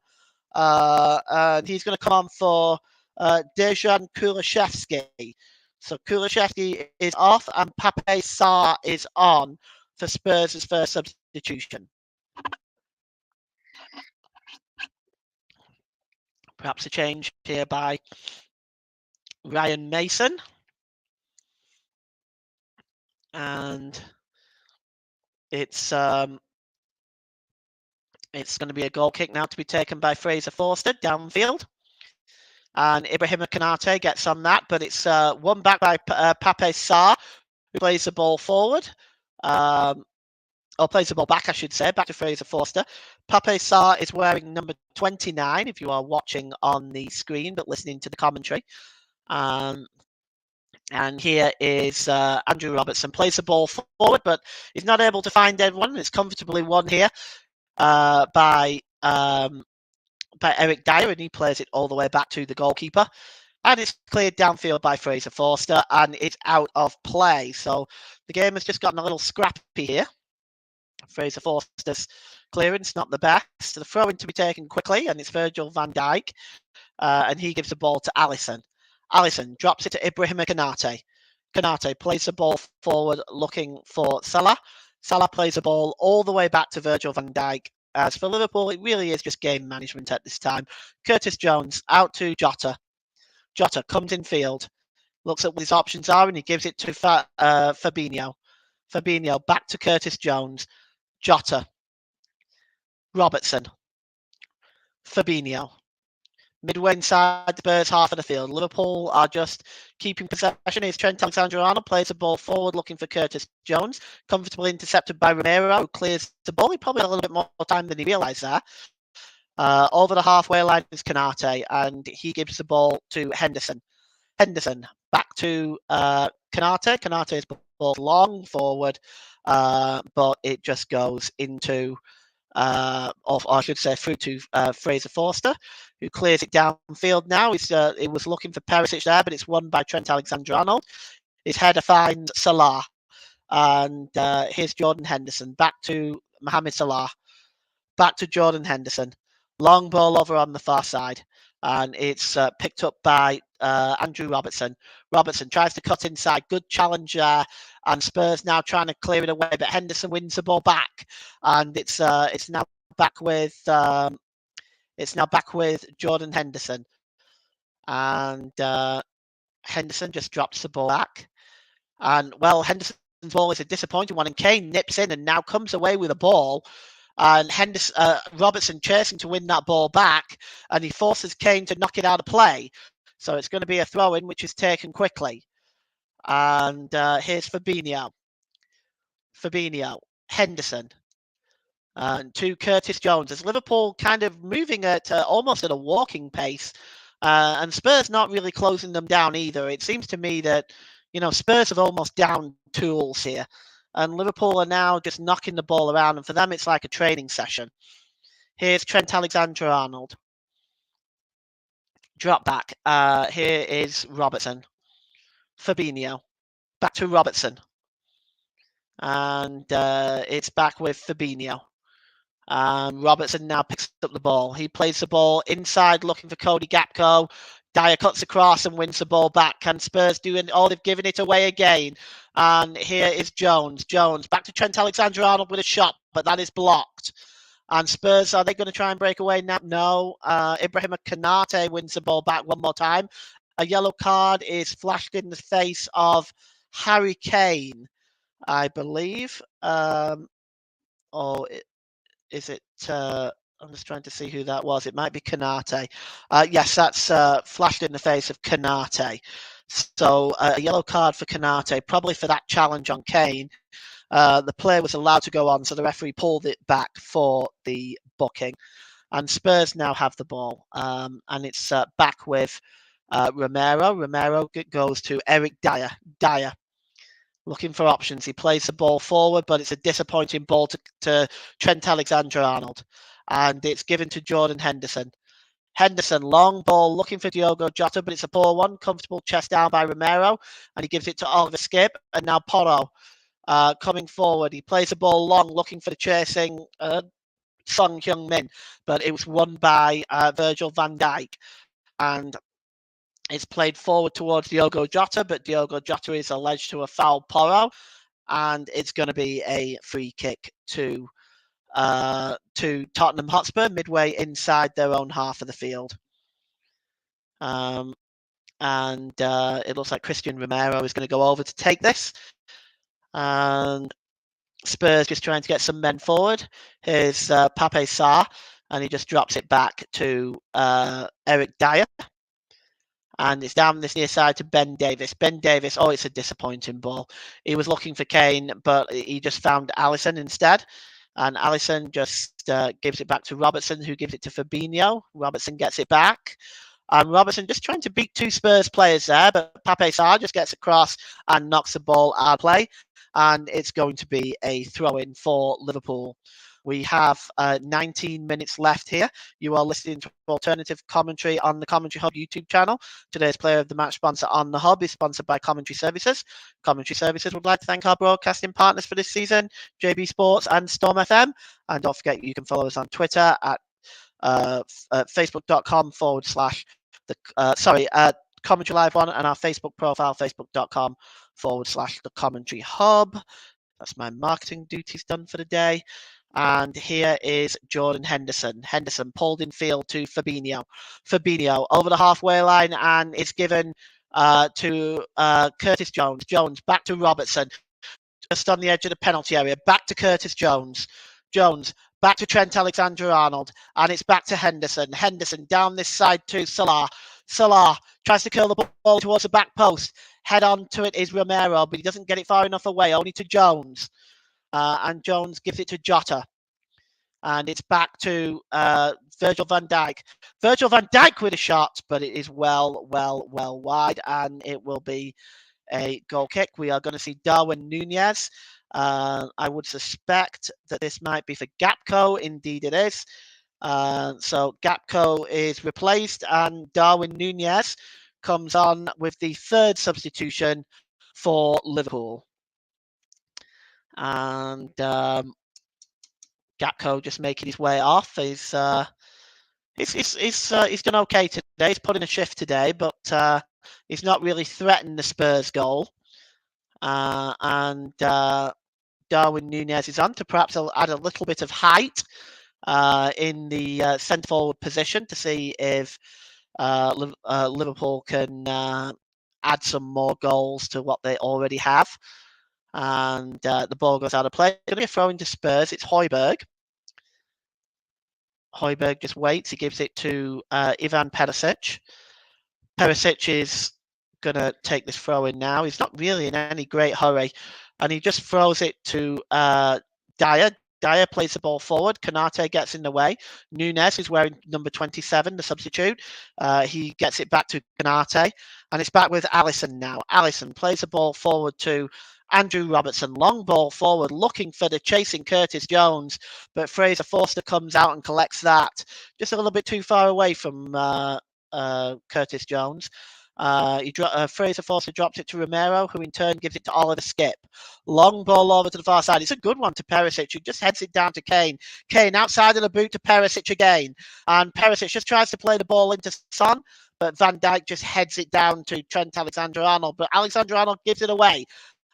And he's going to come on for Dejan Kulusevski. So Kulusevski is off and Pape Sarr is on for Spurs' first substitution. Perhaps a change here by Ryan Mason. And it's going to be a goal kick now to be taken by Fraser Forster downfield. And Ibrahim Konate gets on that, but it's won back by Pape Sarr, who plays the ball forward. Or plays the ball back, I should say, back to Fraser Forster. Pape Sarr is wearing number 29, if you are watching on the screen, but listening to the commentary. And here is Andrew Robertson, plays the ball forward, but he's not able to find anyone. It's comfortably won here by Eric Dyer, and he plays it all the way back to the goalkeeper. And it's cleared downfield by Fraser Forster, and it's out of play. So the game has just gotten a little scrappy here. Fraser Forster's clearance, not the best. So the throw-in to be taken quickly, and it's Virgil van Dijk. And he gives the ball to Alisson. Alisson drops it to Ibrahim Konate. Konate plays the ball forward looking for Salah. Salah plays the ball all the way back to Virgil van Dijk. As for Liverpool, it really is just game management at this time. Curtis Jones out to Jota. Jota comes in field, looks at what his options are, and he gives it to Fabinho. Fabinho back to Curtis Jones. Jota. Robertson. Fabinho. Midway inside the Spurs half of the field. Liverpool are just keeping possession. Here's Trent Alexander-Arnold, plays the ball forward looking for Curtis Jones. Comfortably intercepted by Romero, who clears the ball. He probably had a little bit more time than he realised there. Over the halfway line is Konate, and he gives the ball to Henderson. Henderson back to Konate. Konate's ball long forward, but it just goes into... or I should say through to Fraser Forster, who clears it downfield now. He was looking for Perisic there, but it's won by Trent Alexander-Arnold. His header finds Salah. And here's Jordan Henderson. Back to Mohamed Salah. Back to Jordan Henderson. Long ball over on the far side. And it's picked up by Andrew Robertson. Robertson tries to cut inside. Good challenge there. And Spurs now trying to clear it away. But Henderson wins the ball back. And it's now back with It's now back with Jordan Henderson. And Henderson just drops the ball back. And, well, Henderson's ball is a disappointing one. And Kane nips in and now comes away with a ball. And Robertson chasing to win that ball back. And he forces Kane to knock it out of play. So it's going to be a throw-in, which is taken quickly. And here's Fabinho. Henderson. To Curtis Jones, as Liverpool kind of moving at almost at a walking pace, and Spurs not really closing them down either. It seems to me that, Spurs have almost down tools here, and Liverpool are now just knocking the ball around, and for them it's like a training session. Here's Trent Alexander-Arnold. Drop back. Here is Robertson. Fabinho. Back to Robertson. And it's back with Fabinho. Robertson now picks up the ball. He plays the ball inside looking for Cody Gakpo. Dyer cuts across and wins the ball back. Can Spurs do it? Oh, they've given it away again. And here is Jones. Jones back to Trent Alexander-Arnold with a shot, but that is blocked. And Spurs, are they going to try and break away now? No. Ibrahima Konate wins the ball back one more time. A yellow card is flashed in the face of Harry Kane, I believe. Is it? I'm just trying to see who that was. It might be Konate. Yes, that's flashed in the face of Konate. So a yellow card for Konate, probably for that challenge on Kane. The player was allowed to go on, so the referee pulled it back for the booking. And Spurs now have the ball, and it's back with Romero. Romero goes to Eric Dyer. Dyer looking for options. He plays the ball forward, but it's a disappointing ball to Trent Alexander-Arnold. And it's given to Jordan Henderson. Henderson, long ball, looking for Diogo Jota, but it's a poor one. Comfortable chest down by Romero, and he gives it to Oliver Skipp. And now Porro coming forward. He plays the ball long, looking for the chasing Son Heung-min, but it was won by Virgil van Dijk. And it's played forward towards Diogo Jota, but Diogo Jota is alleged to have fouled Porro, and it's going to be a free kick to Tottenham Hotspur midway inside their own half of the field. And it looks like Christian Romero is going to go over to take this. And Spurs just trying to get some men forward. Here's Pape Sarr, and he just drops it back to Eric Dyer. And it's down this near side to Ben Davis. Ben Davis, it's a disappointing ball. He was looking for Kane, but he just found Alisson instead. And Alisson just gives it back to Robertson, who gives it to Fabinho. Robertson gets it back. And Robertson just trying to beat two Spurs players there, but Pape Sarr just gets across and knocks the ball out of play. And it's going to be a throw-in for Liverpool. We have 19 minutes left here. You are listening to alternative commentary on the Commentary Hub YouTube channel. Today's player of the match sponsor on the Hub is sponsored by Commentary Services. Commentary Services would like to thank our broadcasting partners for this season, JB Sports and Storm FM. And don't forget, you can follow us on Twitter at facebook.com/ Commentary Live One, and our Facebook profile, facebook.com/ the Commentary Hub. That's my marketing duties done for the day. And here is Jordan Henderson. Henderson pulled in field to Fabinho. Fabinho over the halfway line, and it's given to Curtis Jones. Jones back to Robertson, just on the edge of the penalty area. Back to Curtis Jones. Jones back to Trent Alexander-Arnold, and it's back to Henderson. Henderson down this side to Salah. Salah tries to curl the ball towards the back post. Head on to it is Romero, but he doesn't get it far enough away, only to Jones. And Jones gives it to Jota. And it's back to Virgil van Dijk. Virgil van Dijk with a shot, but it is well wide, and it will be a goal kick. We are going to see Darwin Nunez. I would suspect that this might be for Gakpo. Indeed it is. So Gakpo is replaced, and Darwin Nunez comes on with the third substitution for Liverpool. And Gakpo just making his way off. He's done okay today. He's put in a shift today, but he's not really threatened the Spurs goal. And Darwin Nunez is on to perhaps add a little bit of height. in the centre forward position to see if Liverpool can add some more goals to what they already have. And the ball goes out of play. It's going to be a throw into Spurs. It's Højbjerg. Højbjerg just waits. He gives it to Ivan Perisic. Perisic is going to take this throw in now. He's not really in any great hurry. And he just throws it to Dyer. Dyer plays the ball forward. Konate gets in the way. Nunes, who's wearing number 27, the substitute, he gets it back to Konate. And it's back with Alisson now. Alisson plays the ball forward to Andrew Robertson. Long ball forward, looking for the chasing Curtis Jones. But Fraser Forster comes out and collects that. Just a little bit too far away from Curtis Jones. Fraser Forster drops it to Romero, who in turn gives it to Oliver Skip. Long ball over to the far side. It's a good one to Perisic, who just heads it down to Kane. Kane outside of the boot to Perisic again. And Perisic just tries to play the ball into Son, but Van Dijk just heads it down to Trent Alexander-Arnold. But Alexander-Arnold gives it away.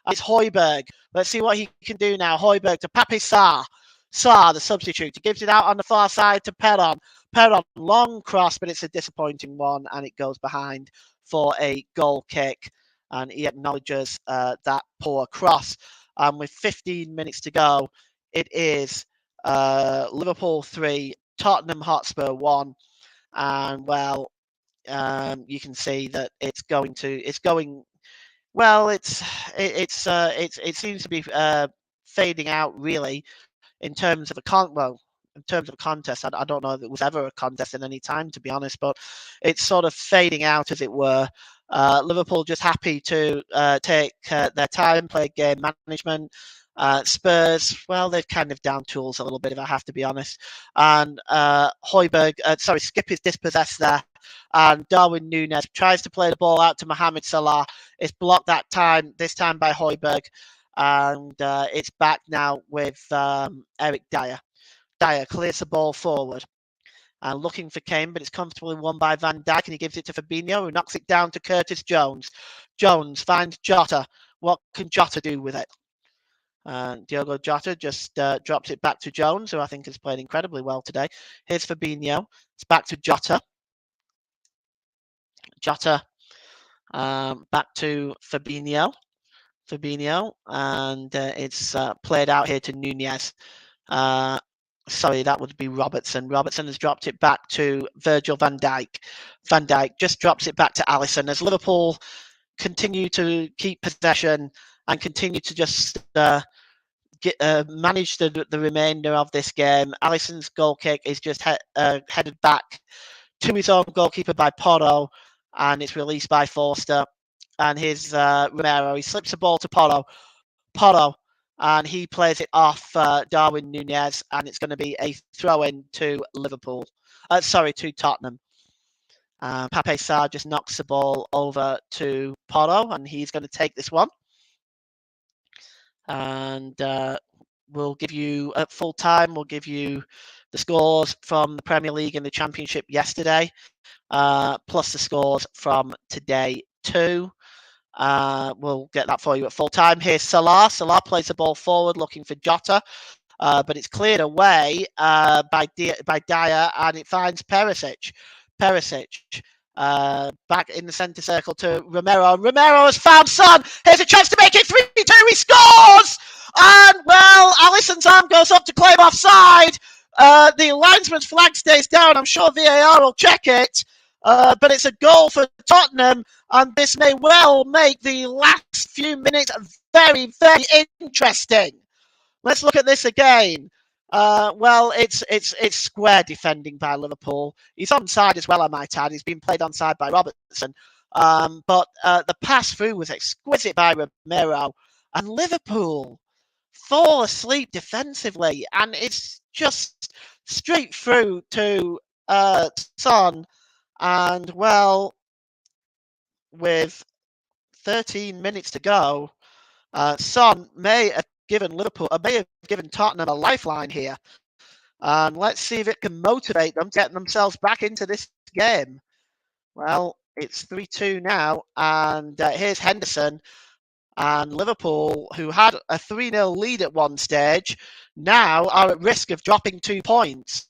It's Højbjerg. Let's see what he can do now. Højbjerg to Pape Sarr. Sarr, the substitute, he gives it out on the far side to Perron. Perron, long cross, but it's a disappointing one, and it goes behind for a goal kick. And he acknowledges that poor cross. And with 15 minutes to go, it is Liverpool 3, Tottenham Hotspur 1. And, well, you can see that it seems to be fading out, really, in terms of a contest. I don't know if it was ever a contest in any time, to be honest, but it's sort of fading out, as it were. Liverpool just happy to take their time, play game management. Spurs, well, they've kind of down tools a little bit, if I have to be honest. And Skip is dispossessed there. And Darwin Núñez tries to play the ball out to Mohamed Salah. It's blocked this time by Højbjerg. And it's back now with Eric Dyer. Dyer clears the ball forward. Looking for Kane, but it's comfortably won by Van Dijk, and he gives it to Fabinho, who knocks it down to Curtis Jones. Jones finds Jota. What can Jota do with it? Diogo Jota just drops it back to Jones, who I think has played incredibly well today. Here's Fabinho. It's back to Jota. Jota back to Fabinho. And it's played out here to Núñez. Sorry, that would be Robertson. Robertson has dropped it back to Virgil van Dijk. Van Dijk just drops it back to Alisson as Liverpool continue to keep possession and continue to just manage the remainder of this game. Alisson's goal kick is just headed back to his own goalkeeper by Porro, and it's released by Forster. And here's Romero. He slips the ball to Porro, and he plays it off Darwin Núñez, and it's going to be a throw-in to to Tottenham. Pape Sarr just knocks the ball over to Porro, and he's going to take this one. And we'll give you, at full time, we'll give you the scores from the Premier League and the Championship yesterday, plus the scores from today too. We'll get that for you at full time. Here's Salah. Salah plays the ball forward, looking for Jota, but it's cleared away by Dyer, and it finds Perisic. Back in the centre circle to Romero. Romero has found Son. Here's a chance to make it 3-2. He scores! And, well, Alisson's arm goes up to claim offside. The linesman's flag stays down. I'm sure VAR will check it. But it's a goal for Tottenham, and this may well make the last few minutes very, very interesting. Let's look at this again. Well, it's square defending by Liverpool. He's onside as well, I might add. He's been played onside by Robertson. But the pass through was exquisite by Romero. And Liverpool fall asleep defensively. And it's just straight through to Son. And, well, with 13 minutes to go, Son may have given Tottenham a lifeline here. And let's see if it can motivate them, getting themselves back into this game. Well, it's 3-2 now. And here's Henderson. And Liverpool, who had a 3-0 lead at one stage, now are at risk of dropping 2 points.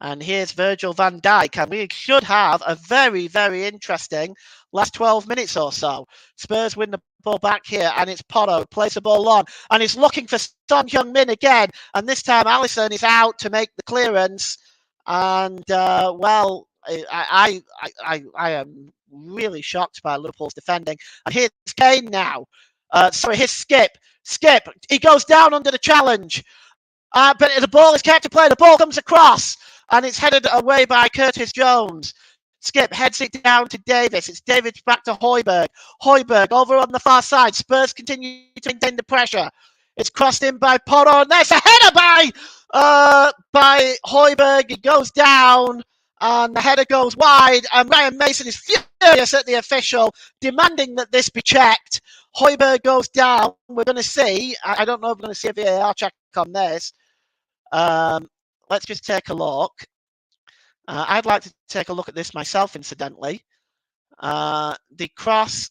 And here's Virgil van Dijk, and we should have a very, very interesting last 12 minutes or so. Spurs win the ball back here, and it's Porro, plays the ball on, and he's looking for Son Heung-min again, and this time Alisson is out to make the clearance, and, well, I am really shocked by Liverpool's defending, and here's Kane now. Here's Skip. Skip, he goes down under the challenge. But the ball is kept to play. The ball comes across, and it's headed away by Curtis Jones. Skip heads it down to Davis. It's Davis back to Højbjerg. Højbjerg over on the far side. Spurs continue to maintain the pressure. It's crossed in by Porro, and there's a header by Højbjerg. It goes down, and the header goes wide, and Ryan Mason is furious at the official, demanding that this be checked. Højbjerg goes down. We're going to see. I don't know if we're going to see a VAR check on this. Let's just take a look. I'd like to take a look at this myself, incidentally. The cross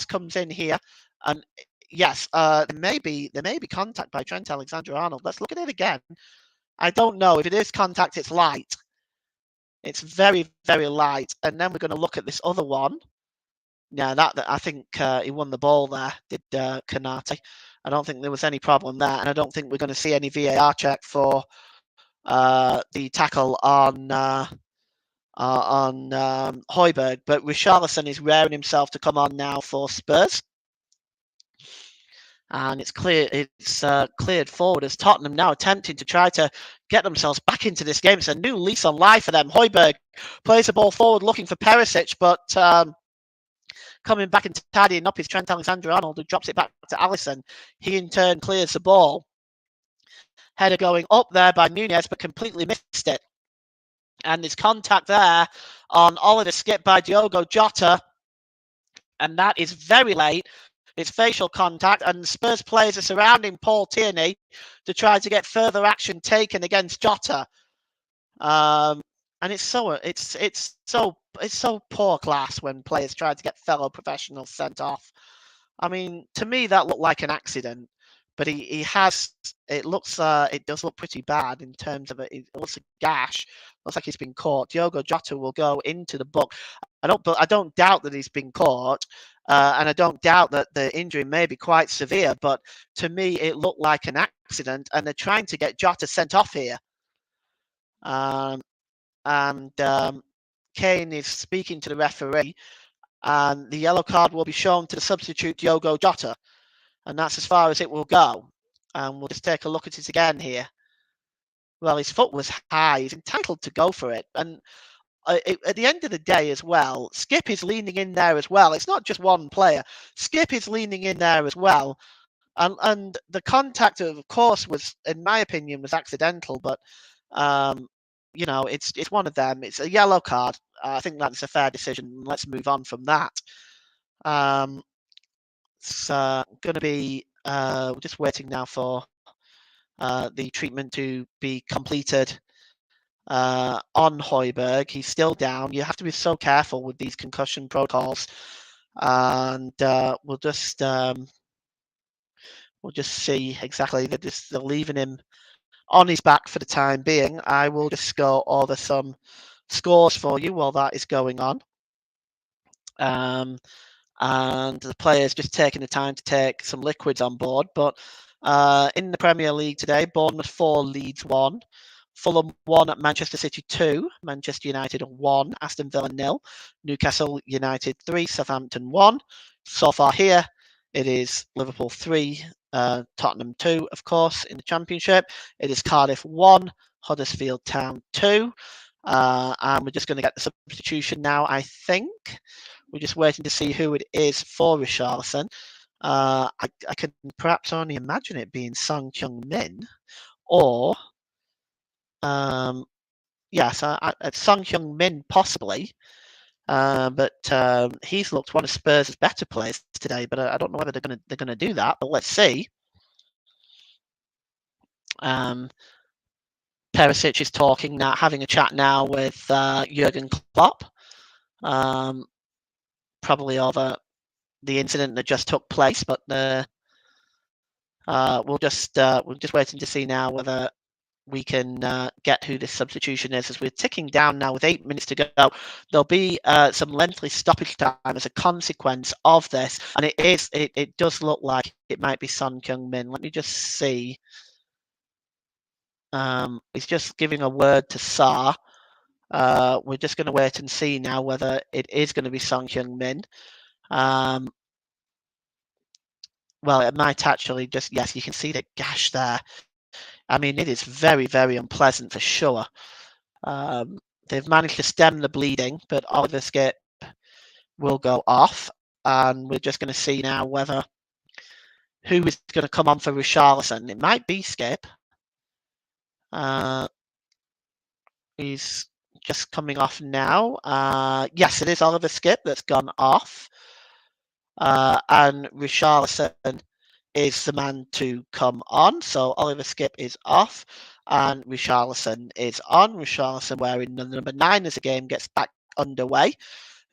comes in here, and yes, there may be contact by Trent Alexander-Arnold. Let's look at it again. I don't know if it is contact. It's light. It's very, very light. And then we're going to look at this other one. Yeah, that I think he won the ball there. Did Kanate? I don't think there was any problem there, and I don't think we're going to see any VAR check for the tackle on Højbjerg. But Richarlison is raring himself to come on now for Spurs, and it's clear. It's cleared forward as Tottenham now attempting to try to get themselves back into this game. It's a new lease on life for them. Højbjerg plays the ball forward, looking for Perisic, but coming back and tidying up is Trent Alexander-Arnold, who drops it back to Alisson. He in turn clears the ball. Header going up there by Nunez, but completely missed it. And there's contact there on Oliver Skip by Diogo Jota, and that is very late. It's facial contact, and Spurs players are surrounding Paul Tierney to try to get further action taken against Jota. And it's so poor class when players try to get fellow professionals sent off. I mean, to me that looked like an accident, but he has. It does look pretty bad in terms of it. It looks a gash. Looks like he's been caught. Diogo Jota will go into the book. I don't doubt that he's been caught, and I don't doubt that the injury may be quite severe. But to me, it looked like an accident, and they're trying to get Jota sent off here. And Kane is speaking to the referee, and the yellow card will be shown to the substitute Diogo Jota, and that's as far as it will go. And we'll just take a look at it again here. Well, his foot was high. He's entitled to go for it. And at the end of the day as well, Skip is leaning in there as well. It's not just one player. Skip is leaning in there as well. And the contact, of course, was, in my opinion, was accidental, but it's one of them. It's a yellow card. I think that's a fair decision. Let's move on from that. It's going to be we're just waiting now for the treatment to be completed on Højbjerg. He's still down. You have to be so careful with these concussion protocols, and we'll just see exactly that they're leaving him on his back for the time being. I will just go over some scores for you while that is going on. And the players just taking the time to take some liquids on board. But in the Premier League today, Bournemouth 4, Leeds 1, Fulham 1, Manchester City 2, Manchester United 1, Aston Villa 0, Newcastle United 3, Southampton 1. So far here, it is Liverpool 3, Tottenham 2, of course, in the Championship. It is Cardiff 1, Huddersfield Town 2. And we're just going to get the substitution now, I think. We're just waiting to see who it is for Richarlison. I can perhaps only imagine it being Son Heung-min, or Son Heung-min possibly. But he's looked one of Spurs' better players today. But I don't know whether they're gonna do that. But let's see. Perisic is talking now, having a chat now with Jurgen Klopp. Probably over incident that just took place, but we're just waiting to see now whether we can get who this substitution is, as we're ticking down now with 8 minutes to go. There'll be some lengthy stoppage time as a consequence of this, and it does look like it might be Son Heung-min. Let me just see. He's just giving a word to Sa. We're just going to wait and see now whether it is going to be Son Heung-min. Well, it might actually just, yes, you can see the gash there. I mean, it is very, very unpleasant for sure. They've managed to stem the bleeding, but Oliver Skip will go off. And we're just going to see now who is going to come on for Richarlison. It might be Skip. He's just coming off now. Yes, it is Oliver Skip that's gone off. And Richarlison is the man to come on. So Oliver Skip is off and Richarlison is on. Richarlison wearing the number 9 as the game gets back underway.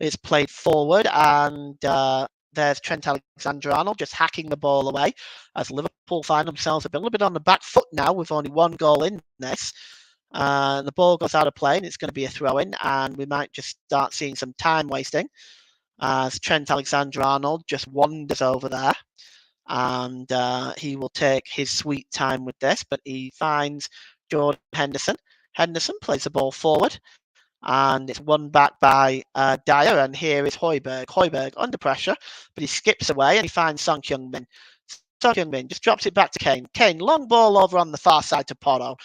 It's played forward and there's Trent Alexander-Arnold just hacking the ball away as Liverpool find themselves a little bit on the back foot now with only 1 goal in this. The ball goes out of play and it's going to be a throw-in, and we might just start seeing some time wasting as Trent Alexander-Arnold just wanders over there, and he will take his sweet time with this, but he finds Jordan Henderson. Henderson plays the ball forward, and it's won back by Dyer, and here is Højbjerg. Højbjerg under pressure, but he skips away and he finds Son Heung-min. Son Heung-min just drops it back to Kane. Kane, long ball over on the far side to Porro.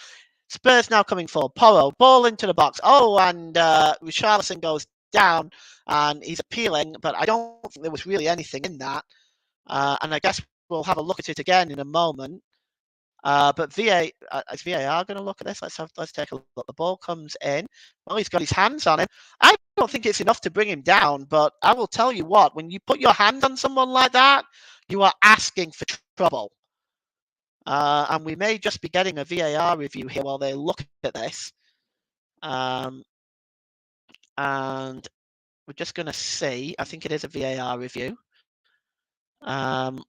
Spurs now coming forward. Porro, ball into the box. Oh, and Richarlison goes down, and he's appealing, but I don't think there was really anything in that. And I guess we'll have a look at it again in a moment. But is VAR going to look at this? Let's take a look. The ball comes in. Well, he's got his hands on him. I don't think it's enough to bring him down, but I will tell you what, when you put your hand on someone like that, you are asking for trouble. And we may just be getting a VAR review here while they look at this. And we're just going to see. I think it is a VAR review. We're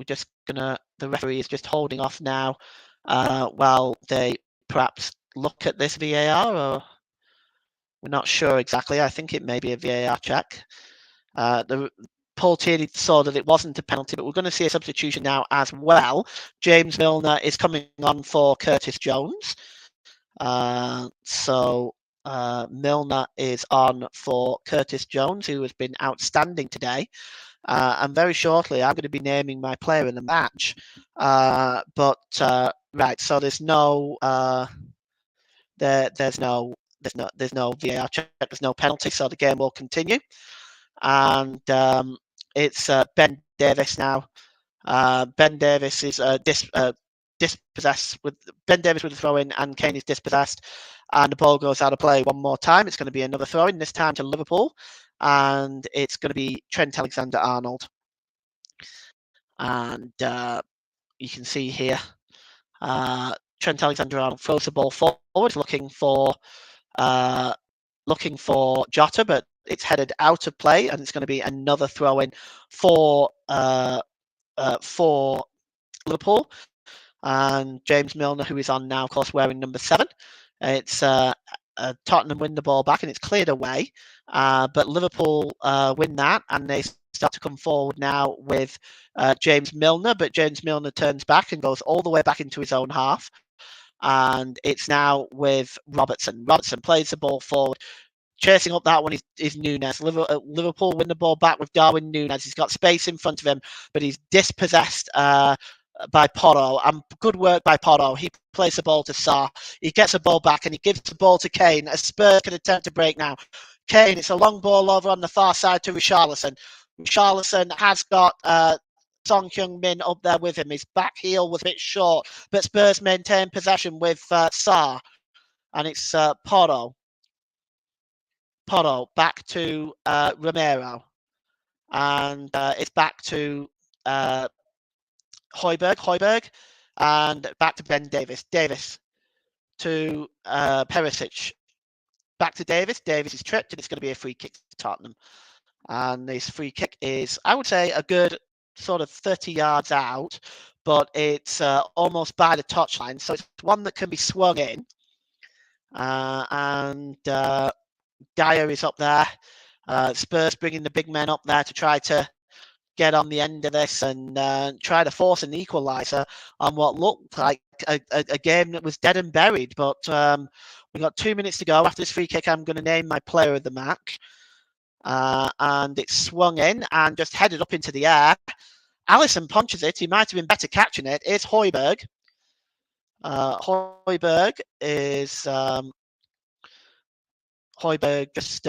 just gonna. The referee is just holding off now while they perhaps look at this VAR, or we're not sure exactly. I think it may be a VAR check. Paul Tierney saw that it wasn't a penalty, but we're going to see a substitution now as well. James Milner is coming on for Curtis Jones. So Milner is on for Curtis Jones, who has been outstanding today. And very shortly, I'm going to be naming my player in the match. Right, so there's no there's no VAR check. There's no penalty, so the game will continue. And it's Ben Davies now. Ben Davies is dispossessed with Ben Davies with the throw in, and Kane is dispossessed, and the ball goes out of play one more time. It's going to be another throw in, this time to Liverpool, and it's going to be Trent Alexander-Arnold. And you can see here, Trent Alexander-Arnold throws the ball forward, looking for Jota, but it's headed out of play, and it's going to be another throw in for Liverpool. And James Milner, who is on now, of course, wearing number 7. It's Tottenham win the ball back, and it's cleared away. But Liverpool win that, and they start to come forward now with James Milner. But James Milner turns back and goes all the way back into his own half. And it's now with Robertson. Robertson plays the ball forward. Chasing up that one is Nunes. Liverpool win the ball back with Darwin Nunes. He's got space in front of him, but he's dispossessed by Porro. And good work by Porro. He plays the ball to Sarr. He gets the ball back and he gives the ball to Kane. As Spurs can attempt to break now. Kane, it's a long ball over on the far side to Richarlison. Richarlison has got Son Heung-min up there with him. His back heel was a bit short, but Spurs maintain possession with Sarr. And it's Porro back to Romero, and it's back to Højbjerg, and back to Ben Davies. Davies to Perisic, back to Davies. Davies is tripped, and it's going to be a free kick to Tottenham. And this free kick is, I would say, a good sort of 30 yards out, but it's almost by the touchline. So it's one that can be swung in. And Dyer is up there. Spurs bringing the big men up there to try to get on the end of this and try to force an equaliser on what looked like a game that was dead and buried. But we've got 2 minutes to go. After this free kick, I'm going to name my player of the match. And it's swung in and just headed up into the air. Alisson punches it. He might have been better catching it. It's Højbjerg. Højbjerg is... Højbjerg just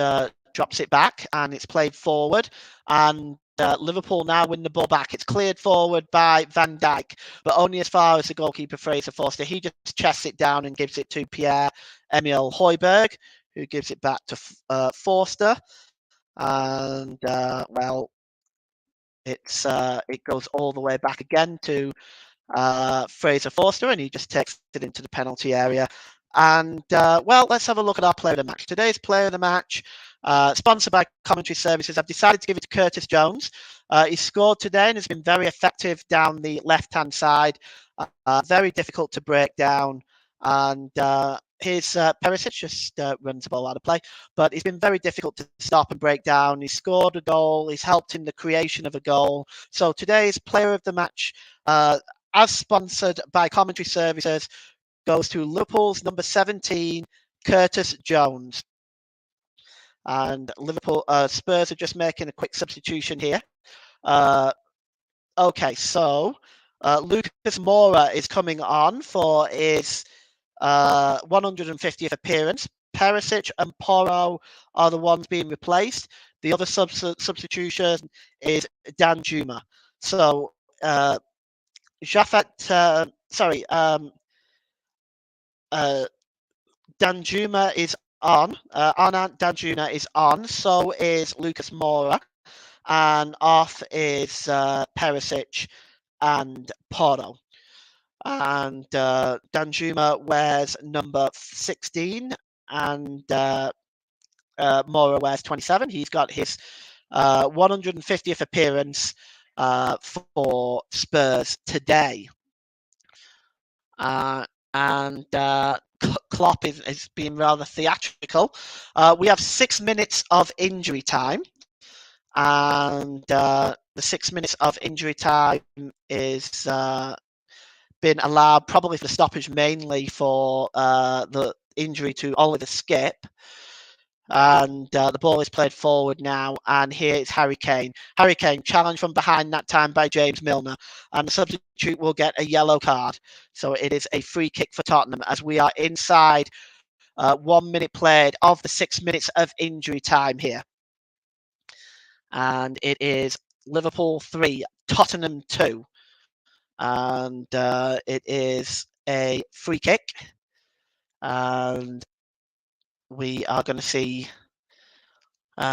drops it back and it's played forward. And Liverpool now win the ball back. It's cleared forward by Van Dijk, but only as far as the goalkeeper, Fraser Forster. He just chests it down and gives it to Pierre-Emile Højbjerg, who gives it back to Forster. And, well, it goes all the way back again to Fraser Forster, and he just takes it into the penalty area. And, well, let's have a look at our player of the match. Today's player of the match, sponsored by Commentary Services. I've decided to give it to Curtis Jones. He scored today and has been very effective down the left-hand side. Very difficult to break down. And his Perisic just runs the ball out of play. But he's been very difficult to stop and break down. He's scored a goal. He's helped in the creation of a goal. So today's player of the match, as sponsored by Commentary Services, goes to Liverpool's number 17, Curtis Jones. And Liverpool Spurs are just making a quick substitution here. Okay, so Lucas Moura is coming on for his 150th appearance. Perisic and Porro are the ones being replaced. The other substitution is Danjuma. So Danjuma is on. Anand Danjuma is on. So is Lucas Moura. And off is Perisic and Porro. And Danjuma wears number 16 and Moura wears 27. He's got his 150th appearance for Spurs today. And Klopp is being rather theatrical. We have 6 minutes of injury time. And the 6 minutes of injury time is been allowed probably for the stoppage, mainly for the injury to Oliver Skip. And the ball is played forward now, and here it's Harry Kane. Harry Kane challenged from behind that time by James Milner, and the substitute will get a yellow card. So it is a free kick for Tottenham as we are inside 1 minute played of the 6 minutes of injury time here. And it is Liverpool 3, Tottenham 2. And it is a free kick. And we are going to see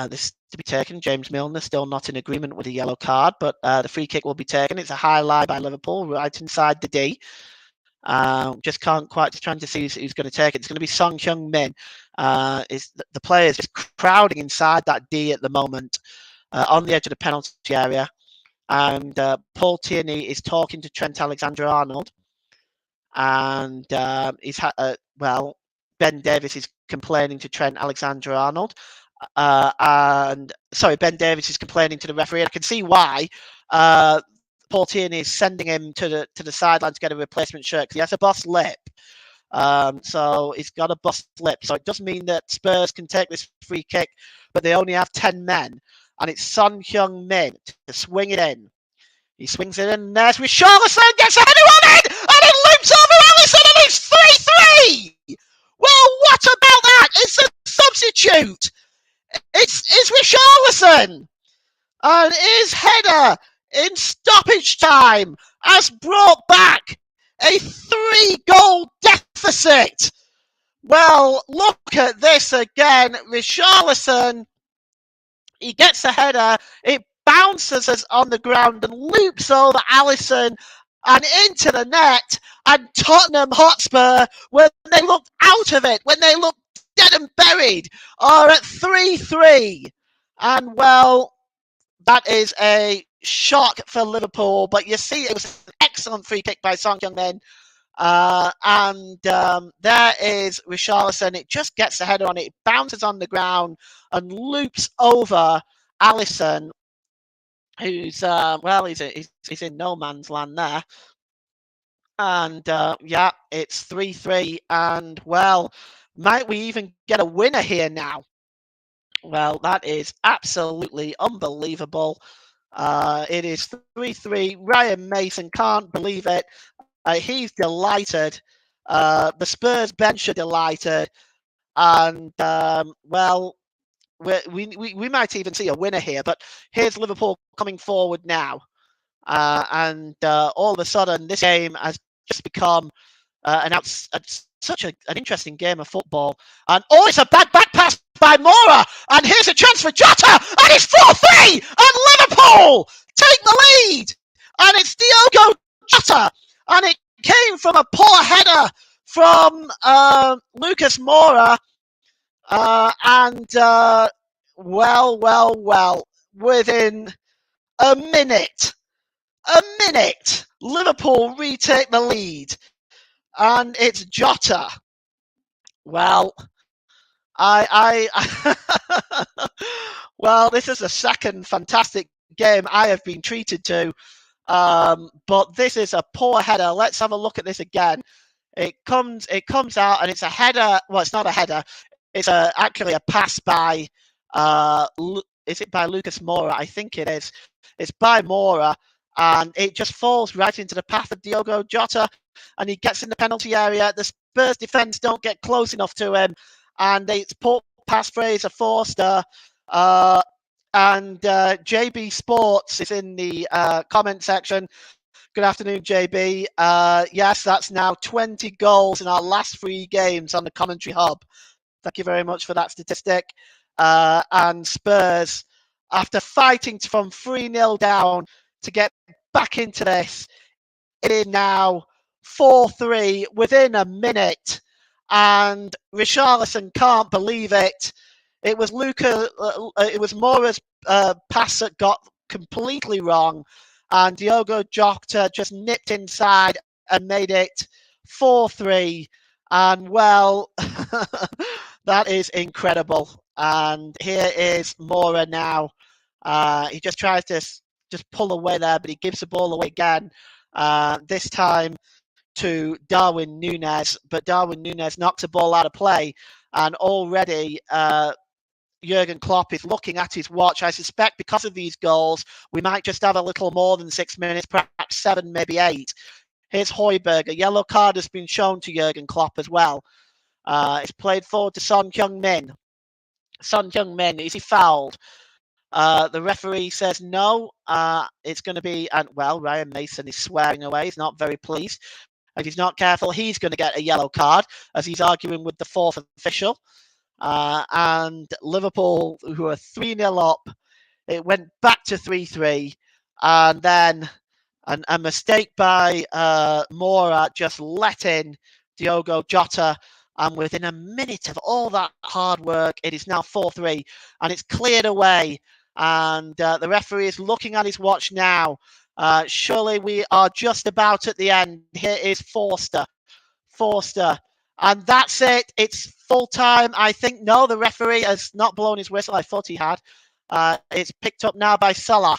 this to be taken. James Milner still not in agreement with the yellow card, but the free kick will be taken. It's a high line by Liverpool, right inside the D. Just can't quite, just trying to see who's going to take it. It's going to be Son Heung-min. The players just crowding inside that D at the moment on the edge of the penalty area. And Paul Tierney is talking to Trent Alexander-Arnold. And Ben Davies is complaining to Trent Alexander-Arnold. Ben Davies is complaining to the referee. I can see why. Paul Tierney is sending him to the sideline to get a replacement shirt because he has a bust lip. So he's got a bust lip. So it does mean that Spurs can take this free kick, but they only have 10 men. And it's Son Heung-min to swing it in. He swings it in, and there's Richarlison, gets a header on it, and it loops over Alisson, and it's 3-3! Well, what about that? It's a substitute! It's Richarlison! And his header in stoppage time has brought back a 3-goal deficit. Well, look at this again. Richarlison, he gets a header, it bounces us on the ground and loops over Alisson and into the net. And Tottenham Hotspur, when they looked out of it, when they looked dead and buried, are at 3-3. And well, that is a shock for Liverpool. But you see, it was an excellent free kick by Son Heung-min. And there is Richarlison. It just gets the header on it. It bounces on the ground and loops over Alisson, who's, well, he's in no man's land there. And yeah, it's 3-3. And well, might we even get a winner here now? Well, that is absolutely unbelievable. It is 3-3. Ryan Mason can't believe it. He's delighted. The Spurs bench are delighted. And well, we might even see a winner here. But here's Liverpool coming forward now. And all of a sudden, this game has just become such an interesting game of football. And oh, it's a bad back pass by Mora. And here's a chance for Jota. And it's 4-3. And Liverpool take the lead. And it's Diogo Jota. And it came from a poor header from Lucas Moura. And well, within a minute, Liverpool retake the lead. And it's Jota. Well, well, this is the second fantastic game I have been treated to. But this is a poor header. Let's have a look at this again. It comes out, and it's a header. Well, it's not a header. It's actually a pass by. Is it by Lucas Moura? I think it is. It's by Moura, and it just falls right into the path of Diogo Jota, and he gets in the penalty area. The Spurs defence don't get close enough to him, and it's put past Fraser Forster. And JB Sports is in the comment section. Good afternoon, JB. Yes, that's now 20 goals in our last 3 games on the commentary hub. Thank you very much for that statistic. And Spurs, after fighting from 3-0 down to get back into this, it is now 4-3 within a minute. And Richarlison can't believe it. It was Moura's pass that got completely wrong. And Diogo Jota just nipped inside and made it 4-3. And well, that is incredible. And here is Moura now. He just tries to just pull away there, but he gives the ball away again. This time to Darwin Núñez, but Darwin Núñez knocks the ball out of play. And already Jurgen Klopp is looking at his watch. I suspect because of these goals, we might just have a little more than 6 minutes, perhaps 7, maybe 8. Here's Højbjerg. A yellow card has been shown to Jurgen Klopp as well. It's played forward to Son Heung-min. Son Heung-min, is he fouled? The referee says no. It's going to be, and well, Ryan Mason is swearing away. He's not very pleased. If he's not careful, he's going to get a yellow card as he's arguing with the 4th official. And Liverpool, who are 3-0 up, it went back to 3-3. And then a mistake by Moura just let in Diogo Jota. And within a minute of all that hard work, it is now 4-3. And it's cleared away. And the referee is looking at his watch now. Surely we are just about at the end. Here is Forster. And that's it. It's full time. I think, no, the referee has not blown his whistle. I thought he had. It's picked up now by Salah.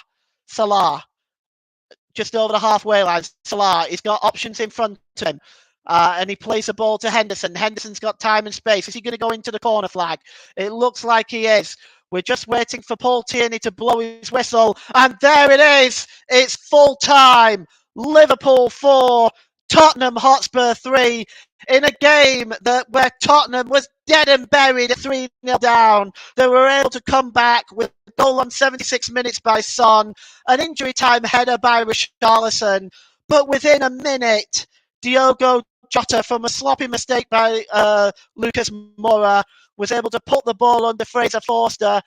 Just over the halfway line. Salah, he's got options in front of him. And he plays the ball to Henderson. Henderson's got time and space. Is he going to go into the corner flag? It looks like he is. We're just waiting for Paul Tierney to blow his whistle. And there it is. It's full time. Liverpool 4, Tottenham Hotspur 3. In a game where Tottenham was dead and buried at 3-0 down. They were able to come back with a goal on 76 minutes by Son. An injury time header by Richarlison. But within a minute, Diogo Jota, from a sloppy mistake by Lucas Moura, was able to put the ball under Fraser Forster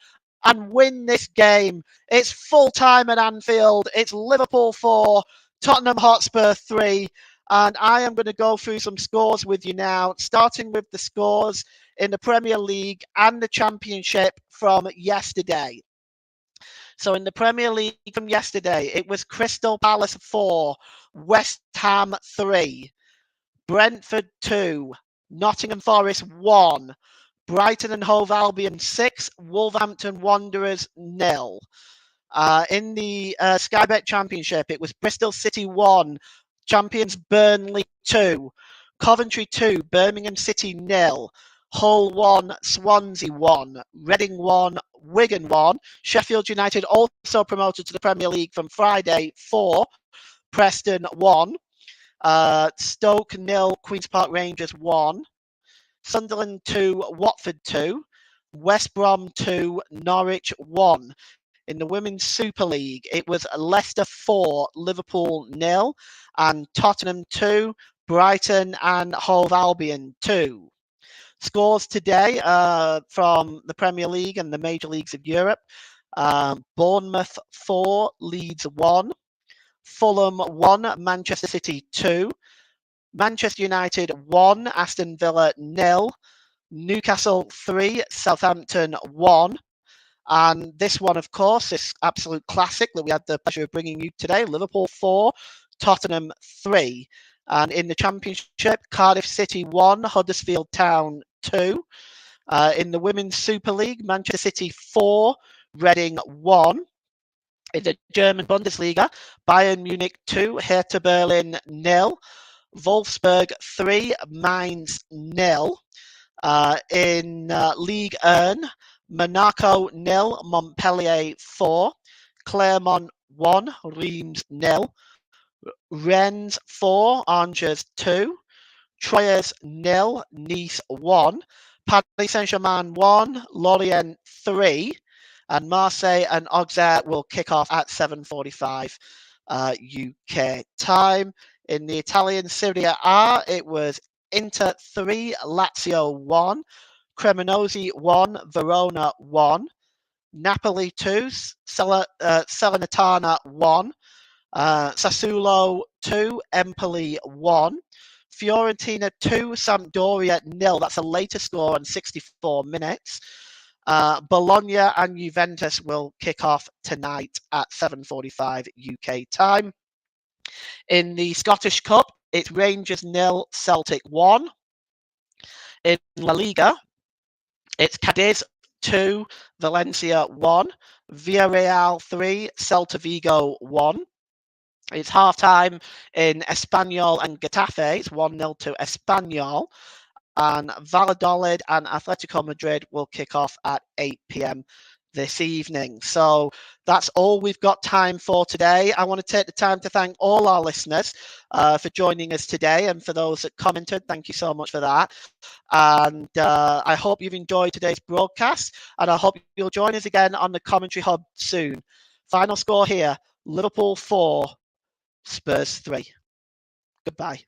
and win this game. It's full time at Anfield. It's Liverpool 4, Tottenham Hotspur 3. And I am going to go through some scores with you now, starting with the scores in the Premier League and the Championship from yesterday. So in the Premier League from yesterday, it was Crystal Palace 4, West Ham 3, Brentford 2, Nottingham Forest 1, Brighton and Hove Albion 6, Wolverhampton Wanderers 0. In the Sky Bet Championship, it was Bristol City 1, champions Burnley 2, Coventry 2, Birmingham City 0, Hull 1, Swansea 1, Reading 1, Wigan 1, Sheffield United also promoted to the Premier League from Friday 4, Preston 1, Stoke 0, Queen's Park Rangers 1, Sunderland 2, Watford 2, West Brom 2, Norwich 1. In the Women's Super League, it was Leicester 4, Liverpool 0, and Tottenham 2, Brighton and Hove Albion 2. Scores today from the Premier League and the major leagues of Europe. Bournemouth 4, Leeds 1, Fulham 1, Manchester City 2, Manchester United 1, Aston Villa 0, Newcastle 3, Southampton 1. And this one, of course, this absolute classic that we had the pleasure of bringing you today, Liverpool 4, Tottenham 3. And in the Championship, Cardiff City 1, Huddersfield Town 2. In the Women's Super League, Manchester City 4, Reading 1. In the German Bundesliga, Bayern Munich 2, Hertha Berlin 0, Wolfsburg 3, Mainz 0. In Ligue 1, Monaco 0, Montpellier 4, Clermont 1, Reims 0, Rennes 4, Angers 2, Troyes 0, Nice 1, Paris Saint-Germain 1, Lorient 3, and Marseille and Auxerre will kick off at 7:45 UK time. In the Italian Serie A, it was Inter 3, Lazio 1, Cremonese 1, Verona 1, Napoli 2, Salernitana 1, Sassuolo 2, Empoli 1, Fiorentina 2, Sampdoria 0. That's a later score on 64 minutes. Bologna and Juventus will kick off tonight at 7:45 UK time. In the Scottish Cup, it's Rangers 0, Celtic 1. In La Liga, it's Cadiz 2, Valencia 1, Villarreal 3, Celta Vigo 1. It's half-time in Espanyol and Getafe. It's 1-0 to Espanyol. And Valladolid and Atletico Madrid will kick off at 8 p.m. this evening. So that's all we've got time for today. I want to take the time to thank all our listeners for joining us today, and for those that commented, thank you so much for that. And I hope you've enjoyed today's broadcast, and I hope you'll join us again on the Commentary Hub soon. Final score here, Liverpool 4, Spurs 3. Goodbye.